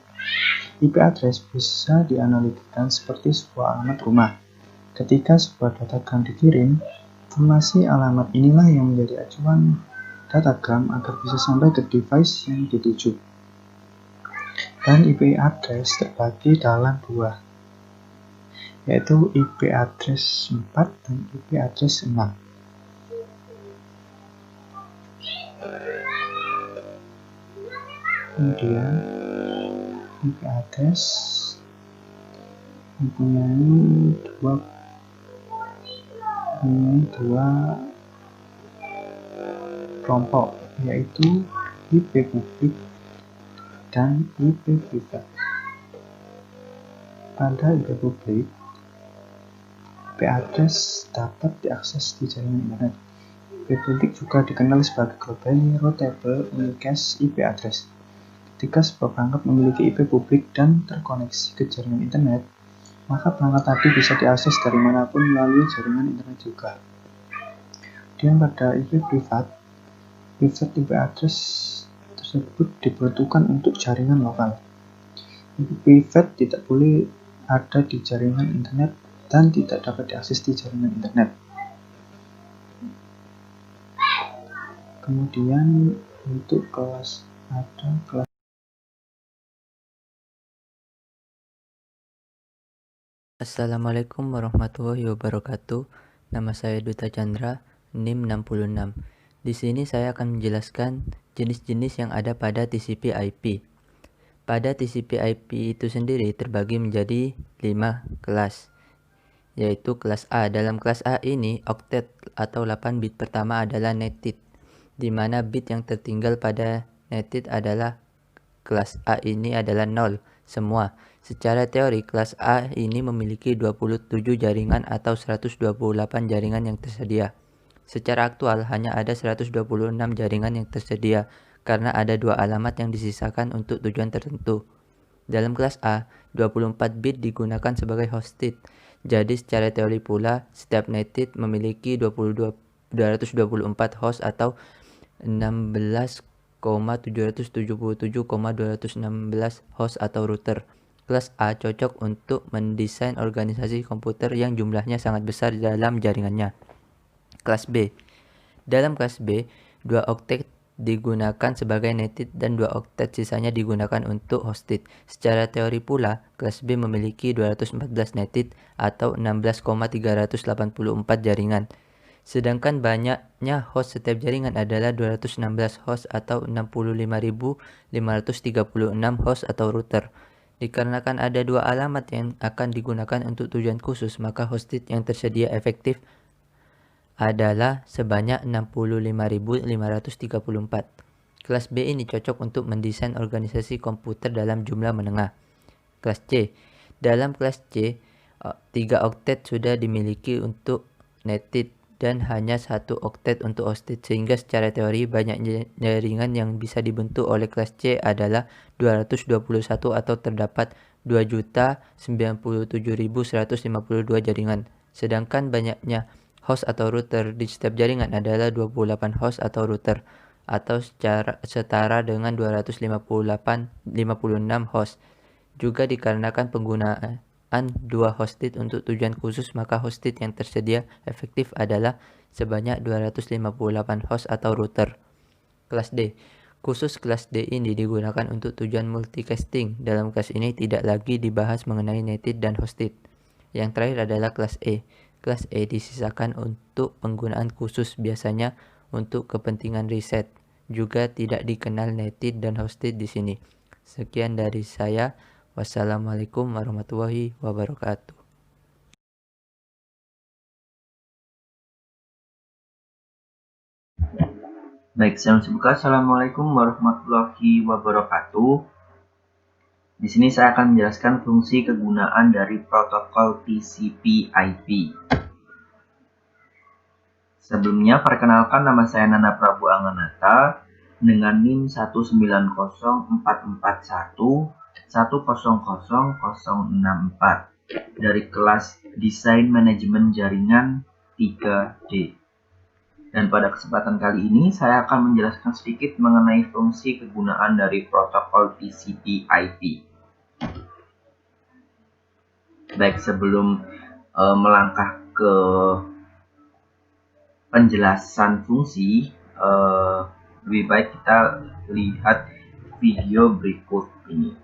IP address bisa dianalogikan seperti sebuah alamat rumah. Ketika sebuah datagram dikirim, informasi alamat inilah yang menjadi acuan datagram agar bisa sampai ke device yang dituju. Dan IP address terbagi dalam dua, yaitu IP address 4 dan IP address 6. Kemudian IP address mempunyai dua kelompok, yaitu IP publik dan IP privat. Pada IP publik, IP address dapat diakses di jaringan internet. IP publik juga dikenal sebagai Globally Routable Unicast IP address. Ketika sebuah perangkat memiliki IP publik dan terkoneksi ke jaringan internet, maka perangkat tadi bisa diakses dari manapun melalui jaringan internet juga. Kemudian pada IP privat IP address tersebut diperuntukkan untuk jaringan lokal. IP privat tidak boleh ada di jaringan internet dan tidak dapat diakses di jaringan internet. Kemudian untuk kelas Assalamualaikum warahmatullahi wabarakatuh. Nama saya Duta Chandra, NIM 66. Di sini saya akan menjelaskan jenis-jenis yang ada pada TCP/IP. Pada TCP/IP itu sendiri terbagi menjadi 5 kelas, yaitu kelas A. Dalam kelas A ini, oktet atau 8 bit pertama adalah neted, di mana bit yang tertinggal pada neted adalah kelas A ini adalah 0 semua. Secara teori, kelas A ini memiliki 27 jaringan atau 128 jaringan yang tersedia. Secara aktual, hanya ada 126 jaringan yang tersedia, karena ada 2 alamat yang disisakan untuk tujuan tertentu. Dalam kelas A, 24 bit digunakan sebagai hosted. Jadi secara teori pula, setiap neted memiliki 224 host atau 16,777,216 host atau router. Kelas A cocok untuk mendesain organisasi komputer yang jumlahnya sangat besar dalam jaringannya. Kelas B. Dalam kelas B, 2 oktet digunakan sebagai netted dan 2 oktet sisanya digunakan untuk hosted. Secara teori pula, kelas B memiliki 214 netted atau 16,384 jaringan. Sedangkan banyaknya host setiap jaringan adalah 216 host atau 65.536 host atau router. Dikarenakan ada 2 alamat yang akan digunakan untuk tujuan khusus, maka hosted yang tersedia efektif adalah sebanyak 65.534. Kelas B ini cocok untuk mendesain organisasi komputer dalam jumlah menengah. Kelas C. Dalam kelas C, 3 oktet sudah dimiliki untuk netted dan hanya 1 oktet untuk hosted, sehingga secara teori banyak jaringan yang bisa dibentuk oleh kelas C adalah 221 atau terdapat 2.097.152 jaringan. Sedangkan banyaknya host atau router di setiap jaringan adalah 28 host atau router, atau setara dengan 256 host. Juga dikarenakan penggunaan 2 hosted untuk tujuan khusus, maka hosted yang tersedia efektif adalah sebanyak 258 host atau router. Kelas D. Khusus kelas D ini digunakan untuk tujuan multicasting. Dalam kelas ini tidak lagi dibahas mengenai netted dan hosted. Yang terakhir adalah kelas E. Kelas E disisakan untuk penggunaan khusus, biasanya untuk kepentingan riset. Juga tidak dikenal netted dan hosted di sini. Sekian dari saya. Wassalamualaikum warahmatullahi wabarakatuh. Baik, saya buka. Assalamualaikum warahmatullahi wabarakatuh. Di sini saya akan menjelaskan fungsi kegunaan dari protokol TCP/IP. Sebelumnya, perkenalkan, nama saya Nana Prabu Anganata dengan NIM 1904411000064 dari kelas Desain Manajemen Jaringan 3D. Dan pada kesempatan kali ini saya akan menjelaskan sedikit mengenai fungsi kegunaan dari protokol TCP/IP. Baik, sebelum melangkah ke penjelasan fungsi, lebih baik kita lihat video berikut ini.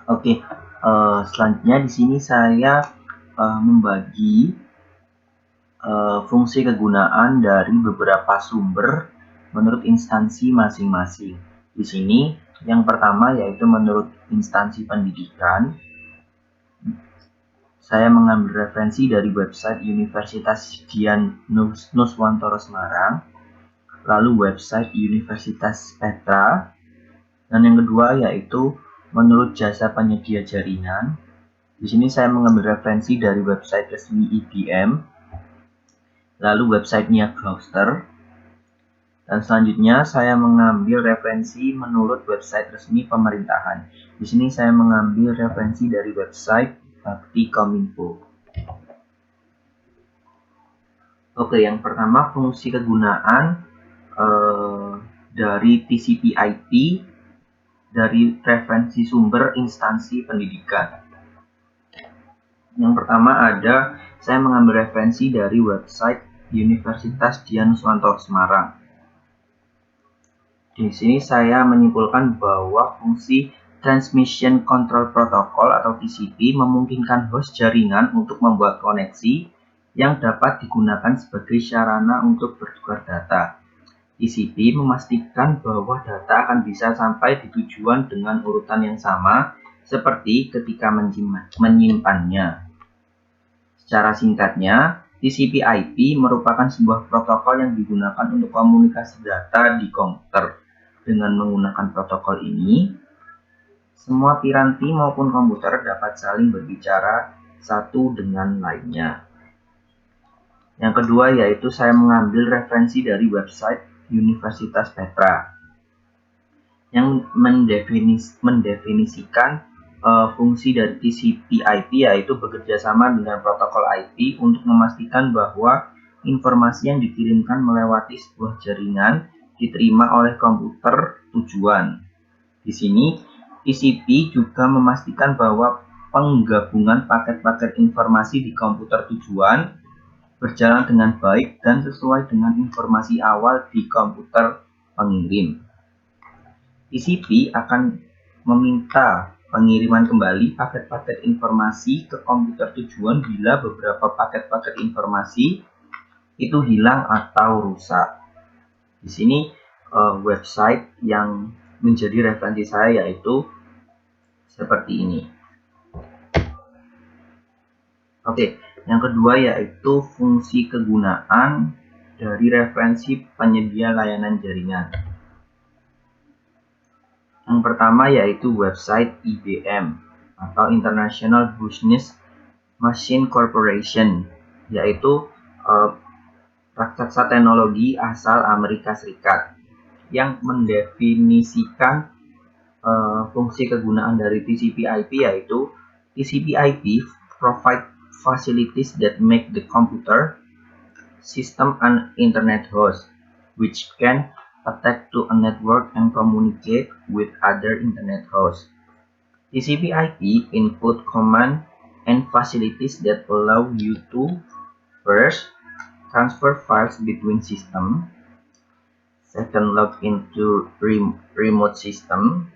Oke, selanjutnya di sini saya membagi fungsi kegunaan dari beberapa sumber menurut instansi masing-masing. Di sini yang pertama yaitu menurut instansi pendidikan. Saya mengambil referensi dari website Universitas Dian Nuswantoro Semarang, lalu website Universitas Petra, dan yang kedua yaitu menurut jasa penyedia jaringan. Di sini saya mengambil referensi dari website resmi IBM, lalu websitenya Gloucester, dan selanjutnya saya mengambil referensi menurut website resmi pemerintahan. Di sini saya mengambil referensi dari website Bakti Kominfo. Oke, yang pertama fungsi kegunaan dari TCP/IP dari referensi sumber instansi pendidikan. Yang pertama saya mengambil referensi dari website Universitas Dian Nuswantoro Semarang. Di sini saya menyimpulkan bahwa fungsi Transmission Control Protocol atau TCP memungkinkan host jaringan untuk membuat koneksi yang dapat digunakan sebagai sarana untuk bertukar data. TCP memastikan bahwa data akan bisa sampai di tujuan dengan urutan yang sama seperti ketika menyimpannya. Secara singkatnya, TCP/IP merupakan sebuah protokol yang digunakan untuk komunikasi data di komputer. Dengan menggunakan protokol ini, semua piranti maupun komputer dapat saling berbicara satu dengan lainnya. Yang kedua yaitu saya mengambil referensi dari website Universitas Petra yang mendefinisikan fungsi dari TCP/IP yaitu bekerjasama dengan protokol IP untuk memastikan bahwa informasi yang dikirimkan melewati sebuah jaringan diterima oleh komputer tujuan. Di sini TCP juga memastikan bahwa penggabungan paket-paket informasi di komputer tujuan berjalan dengan baik dan sesuai dengan informasi awal di komputer pengirim. TCP akan meminta pengiriman kembali paket-paket informasi ke komputer tujuan bila beberapa paket-paket informasi itu hilang atau rusak. Di sini website yang menjadi referensi saya yaitu seperti ini. Oke, yang kedua yaitu fungsi kegunaan dari referensi penyedia layanan jaringan. Yang pertama yaitu website IBM atau International Business Machine Corporation, yaitu raksasa teknologi asal Amerika Serikat yang mendefinisikan fungsi kegunaan dari TCP/IP yaitu TCP/IP provide facilities that make the computer system an internet host which can attach to a network and communicate with other internet hosts. TCP/IP input command and facilities that allow you to first transfer files between systems, second log into remote system,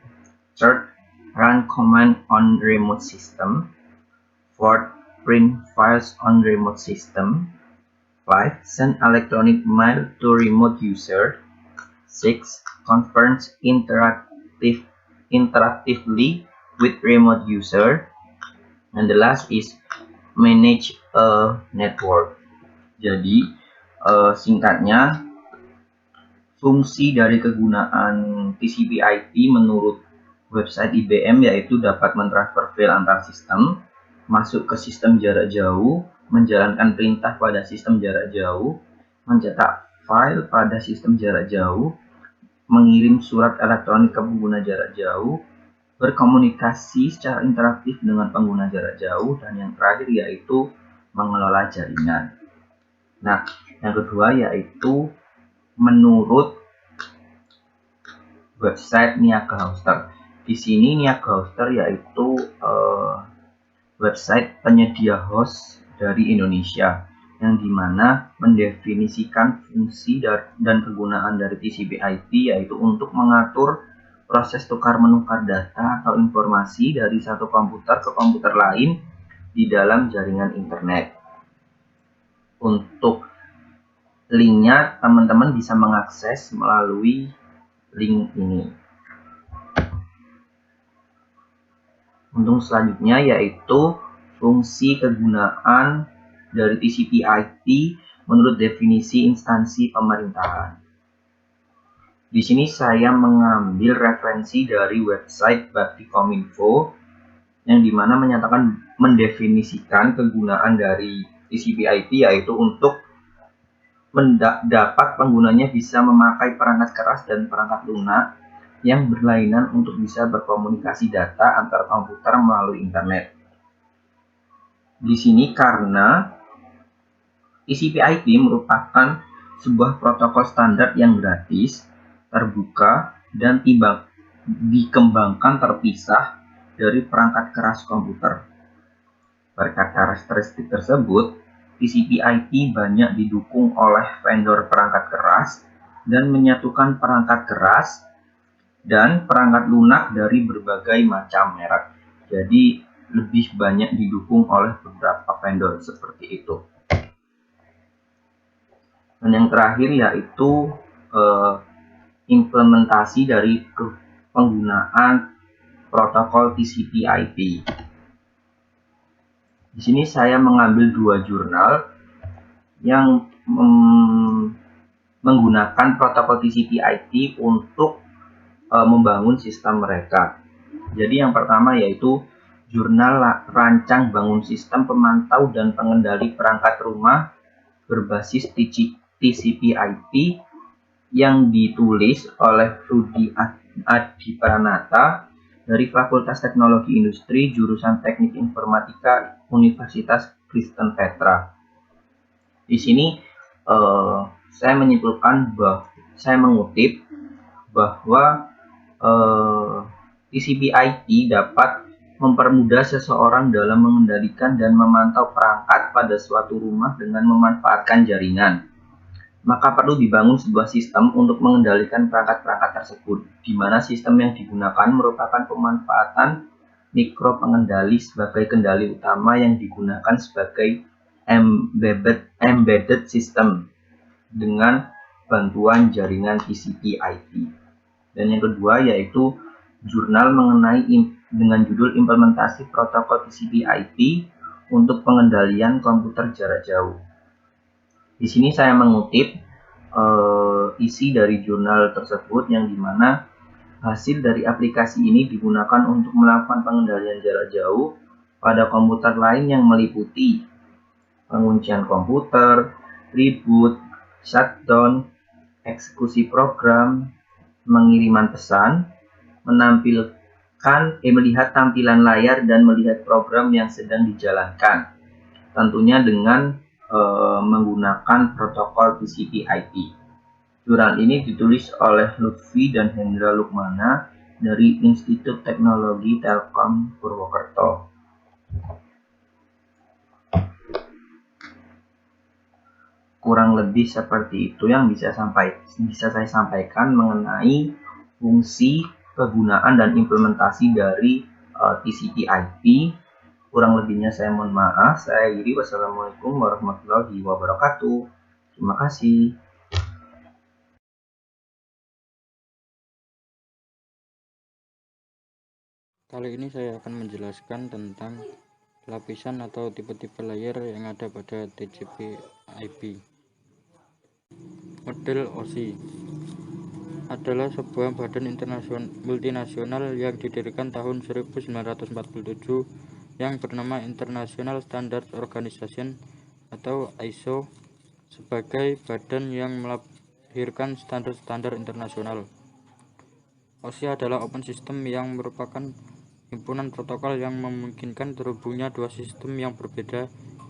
third run command on remote system, fourth print files on remote system, 5 send electronic mail to remote user, 6 conference interactively with remote user, and the last is manage a network. Jadi singkatnya fungsi dari kegunaan TCP/IP menurut website IBM yaitu dapat mentransfer file antar sistem, masuk ke sistem jarak jauh, menjalankan perintah pada sistem jarak jauh, mencetak file pada sistem jarak jauh, mengirim surat elektronik ke pengguna jarak jauh, berkomunikasi secara interaktif dengan pengguna jarak jauh, dan yang terakhir yaitu mengelola jaringan. Nah, yang kedua yaitu menurut website Niaga Hoster. Di sini Niaga Hoster yaitu website penyedia host dari Indonesia yang dimana mendefinisikan fungsi dan kegunaan dari TCP/IP yaitu untuk mengatur proses tukar-menukar data atau informasi dari satu komputer ke komputer lain di dalam jaringan internet. Untuk linknya teman-teman bisa mengakses melalui link ini. Untuk selanjutnya yaitu fungsi kegunaan dari TCP/IP menurut definisi instansi pemerintahan. Di sini saya mengambil referensi dari website Baktikominfo yang dimana menyatakan mendefinisikan kegunaan dari TCP/IP yaitu untuk dapat penggunanya bisa memakai perangkat keras dan perangkat lunak yang berlainan untuk bisa berkomunikasi data antar komputer melalui internet. Di sini karena TCP/IP merupakan sebuah protokol standar yang gratis, terbuka, dan dikembangkan terpisah dari perangkat keras komputer. Berkat karakteristik tersebut, TCP/IP banyak didukung oleh vendor perangkat keras dan menyatukan perangkat keras dan perangkat lunak dari berbagai macam merek. Jadi lebih banyak didukung oleh beberapa vendor seperti itu. Dan yang terakhir yaitu implementasi dari penggunaan protokol TCP/IP. Di sini saya mengambil dua jurnal yang menggunakan protokol TCP/IP untuk membangun sistem mereka. Jadi yang pertama yaitu jurnal rancang bangun sistem pemantau dan pengendali perangkat rumah berbasis TCP/IP yang ditulis oleh Rudi Adipranata dari Fakultas Teknologi Industri jurusan Teknik Informatika Universitas Kristen Petra. Di sini saya menyimpulkan saya mengutip bahwa TCP/IP dapat mempermudah seseorang dalam mengendalikan dan memantau perangkat pada suatu rumah dengan memanfaatkan jaringan. Maka perlu dibangun sebuah sistem untuk mengendalikan perangkat-perangkat tersebut, di mana sistem yang digunakan merupakan pemanfaatan mikropengendali sebagai kendali utama yang digunakan sebagai embedded system dengan bantuan jaringan TCP/IP. Dan yang kedua yaitu jurnal mengenai dengan judul implementasi protokol TCP/IP untuk pengendalian komputer jarak jauh. Di sini saya mengutip isi dari jurnal tersebut yang dimana hasil dari aplikasi ini digunakan untuk melakukan pengendalian jarak jauh pada komputer lain yang meliputi penguncian komputer, reboot, shutdown, eksekusi program, pengiriman pesan, melihat tampilan layar dan melihat program yang sedang dijalankan. Tentunya dengan menggunakan protokol TCP/IP. Jurnal ini ditulis oleh Lutfi dan Hendra Lukmana dari Institut Teknologi Telkom Purwokerto. Kurang lebih seperti itu yang bisa saya sampaikan mengenai fungsi, kegunaan dan implementasi dari TCP/IP. Kurang lebihnya saya mohon maaf. Saya Yuri. Wassalamualaikum warahmatullahi wabarakatuh. Terima kasih. Kali ini saya akan menjelaskan tentang lapisan atau tipe-tipe layer yang ada pada TCP/IP. Model OSI adalah sebuah badan multinasional yang didirikan tahun 1947 yang bernama International Standard Organization atau ISO sebagai badan yang melahirkan standar-standar internasional. OSI adalah open system yang merupakan himpunan protokol yang memungkinkan terhubungnya dua sistem yang berbeda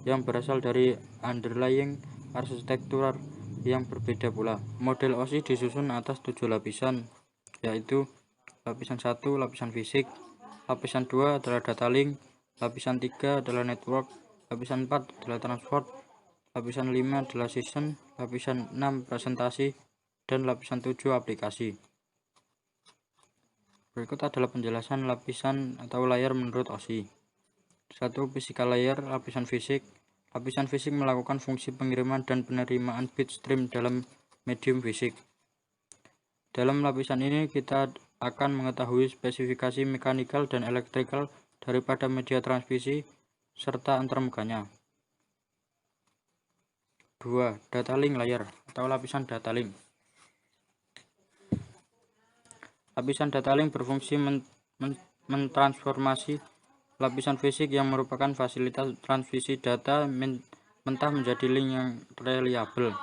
yang berasal dari underlying arsitektur yang berbeda pula. Model OSI disusun atas 7 lapisan, yaitu lapisan 1 lapisan fisik, lapisan 2 adalah data link, lapisan 3 adalah network, lapisan 4 adalah transport, lapisan 5 adalah session, lapisan 6 presentasi, dan lapisan 7 aplikasi. Berikut adalah penjelasan lapisan atau layer menurut OSI. 1. Physical layer, lapisan fisik. Lapisan fisik melakukan fungsi pengiriman dan penerimaan bit stream dalam medium fisik. Dalam lapisan ini kita akan mengetahui spesifikasi mekanikal dan elektrikal daripada media transmisi serta antarmukanya. 2. Data link layer atau lapisan data link. Lapisan data link berfungsi mentransformasi lapisan fisik yang merupakan fasilitas transmisi data mentah menjadi link yang reliable.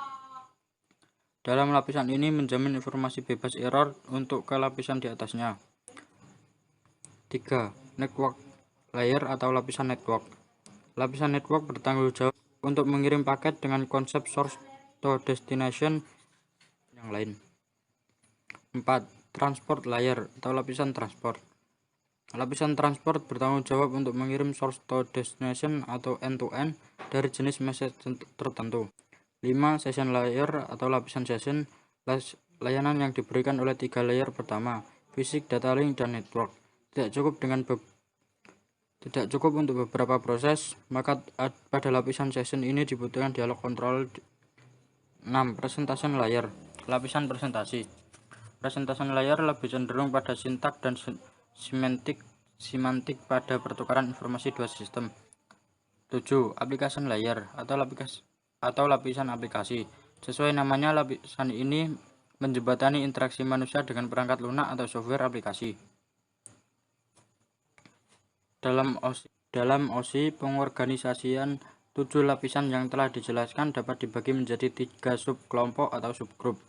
Dalam lapisan ini menjamin informasi bebas error untuk ke lapisan di atasnya. 3. Network layer atau lapisan network. Lapisan network bertanggung jawab untuk mengirim paket dengan konsep source to destination yang lain. 4. Transport layer atau lapisan transport. Lapisan transport bertanggung jawab untuk mengirim source to destination atau end-to-end dari jenis message tertentu. 5. Session layer atau lapisan session, layanan yang diberikan oleh 3 layer pertama, fisik, data link, dan network. Tidak cukup untuk beberapa proses, maka pada lapisan session ini dibutuhkan dialog kontrol. 6. Presentation layer, lapisan presentasi. Presentation layer lebih cenderung pada sintak dan semantik pada pertukaran informasi dua sistem. 7. Application layer atau lapisan aplikasi. Sesuai namanya, lapisan ini menjembatani interaksi manusia dengan perangkat lunak atau software aplikasi. Dalam OSI pengorganisasian, 7 lapisan yang telah dijelaskan dapat dibagi menjadi 3 subkelompok atau subgroup.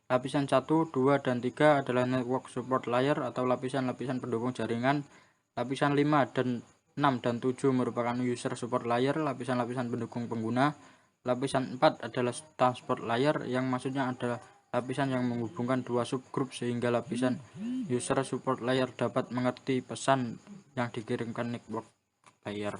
Lapisan 1, 2, dan 3 adalah network support layer atau lapisan-lapisan pendukung jaringan. Lapisan 5 dan 6 dan 7 merupakan user support layer, lapisan-lapisan pendukung pengguna. Lapisan 4 adalah transport layer, yang maksudnya adalah lapisan yang menghubungkan dua subgroup sehingga lapisan user support layer dapat mengerti pesan yang dikirimkan network layer.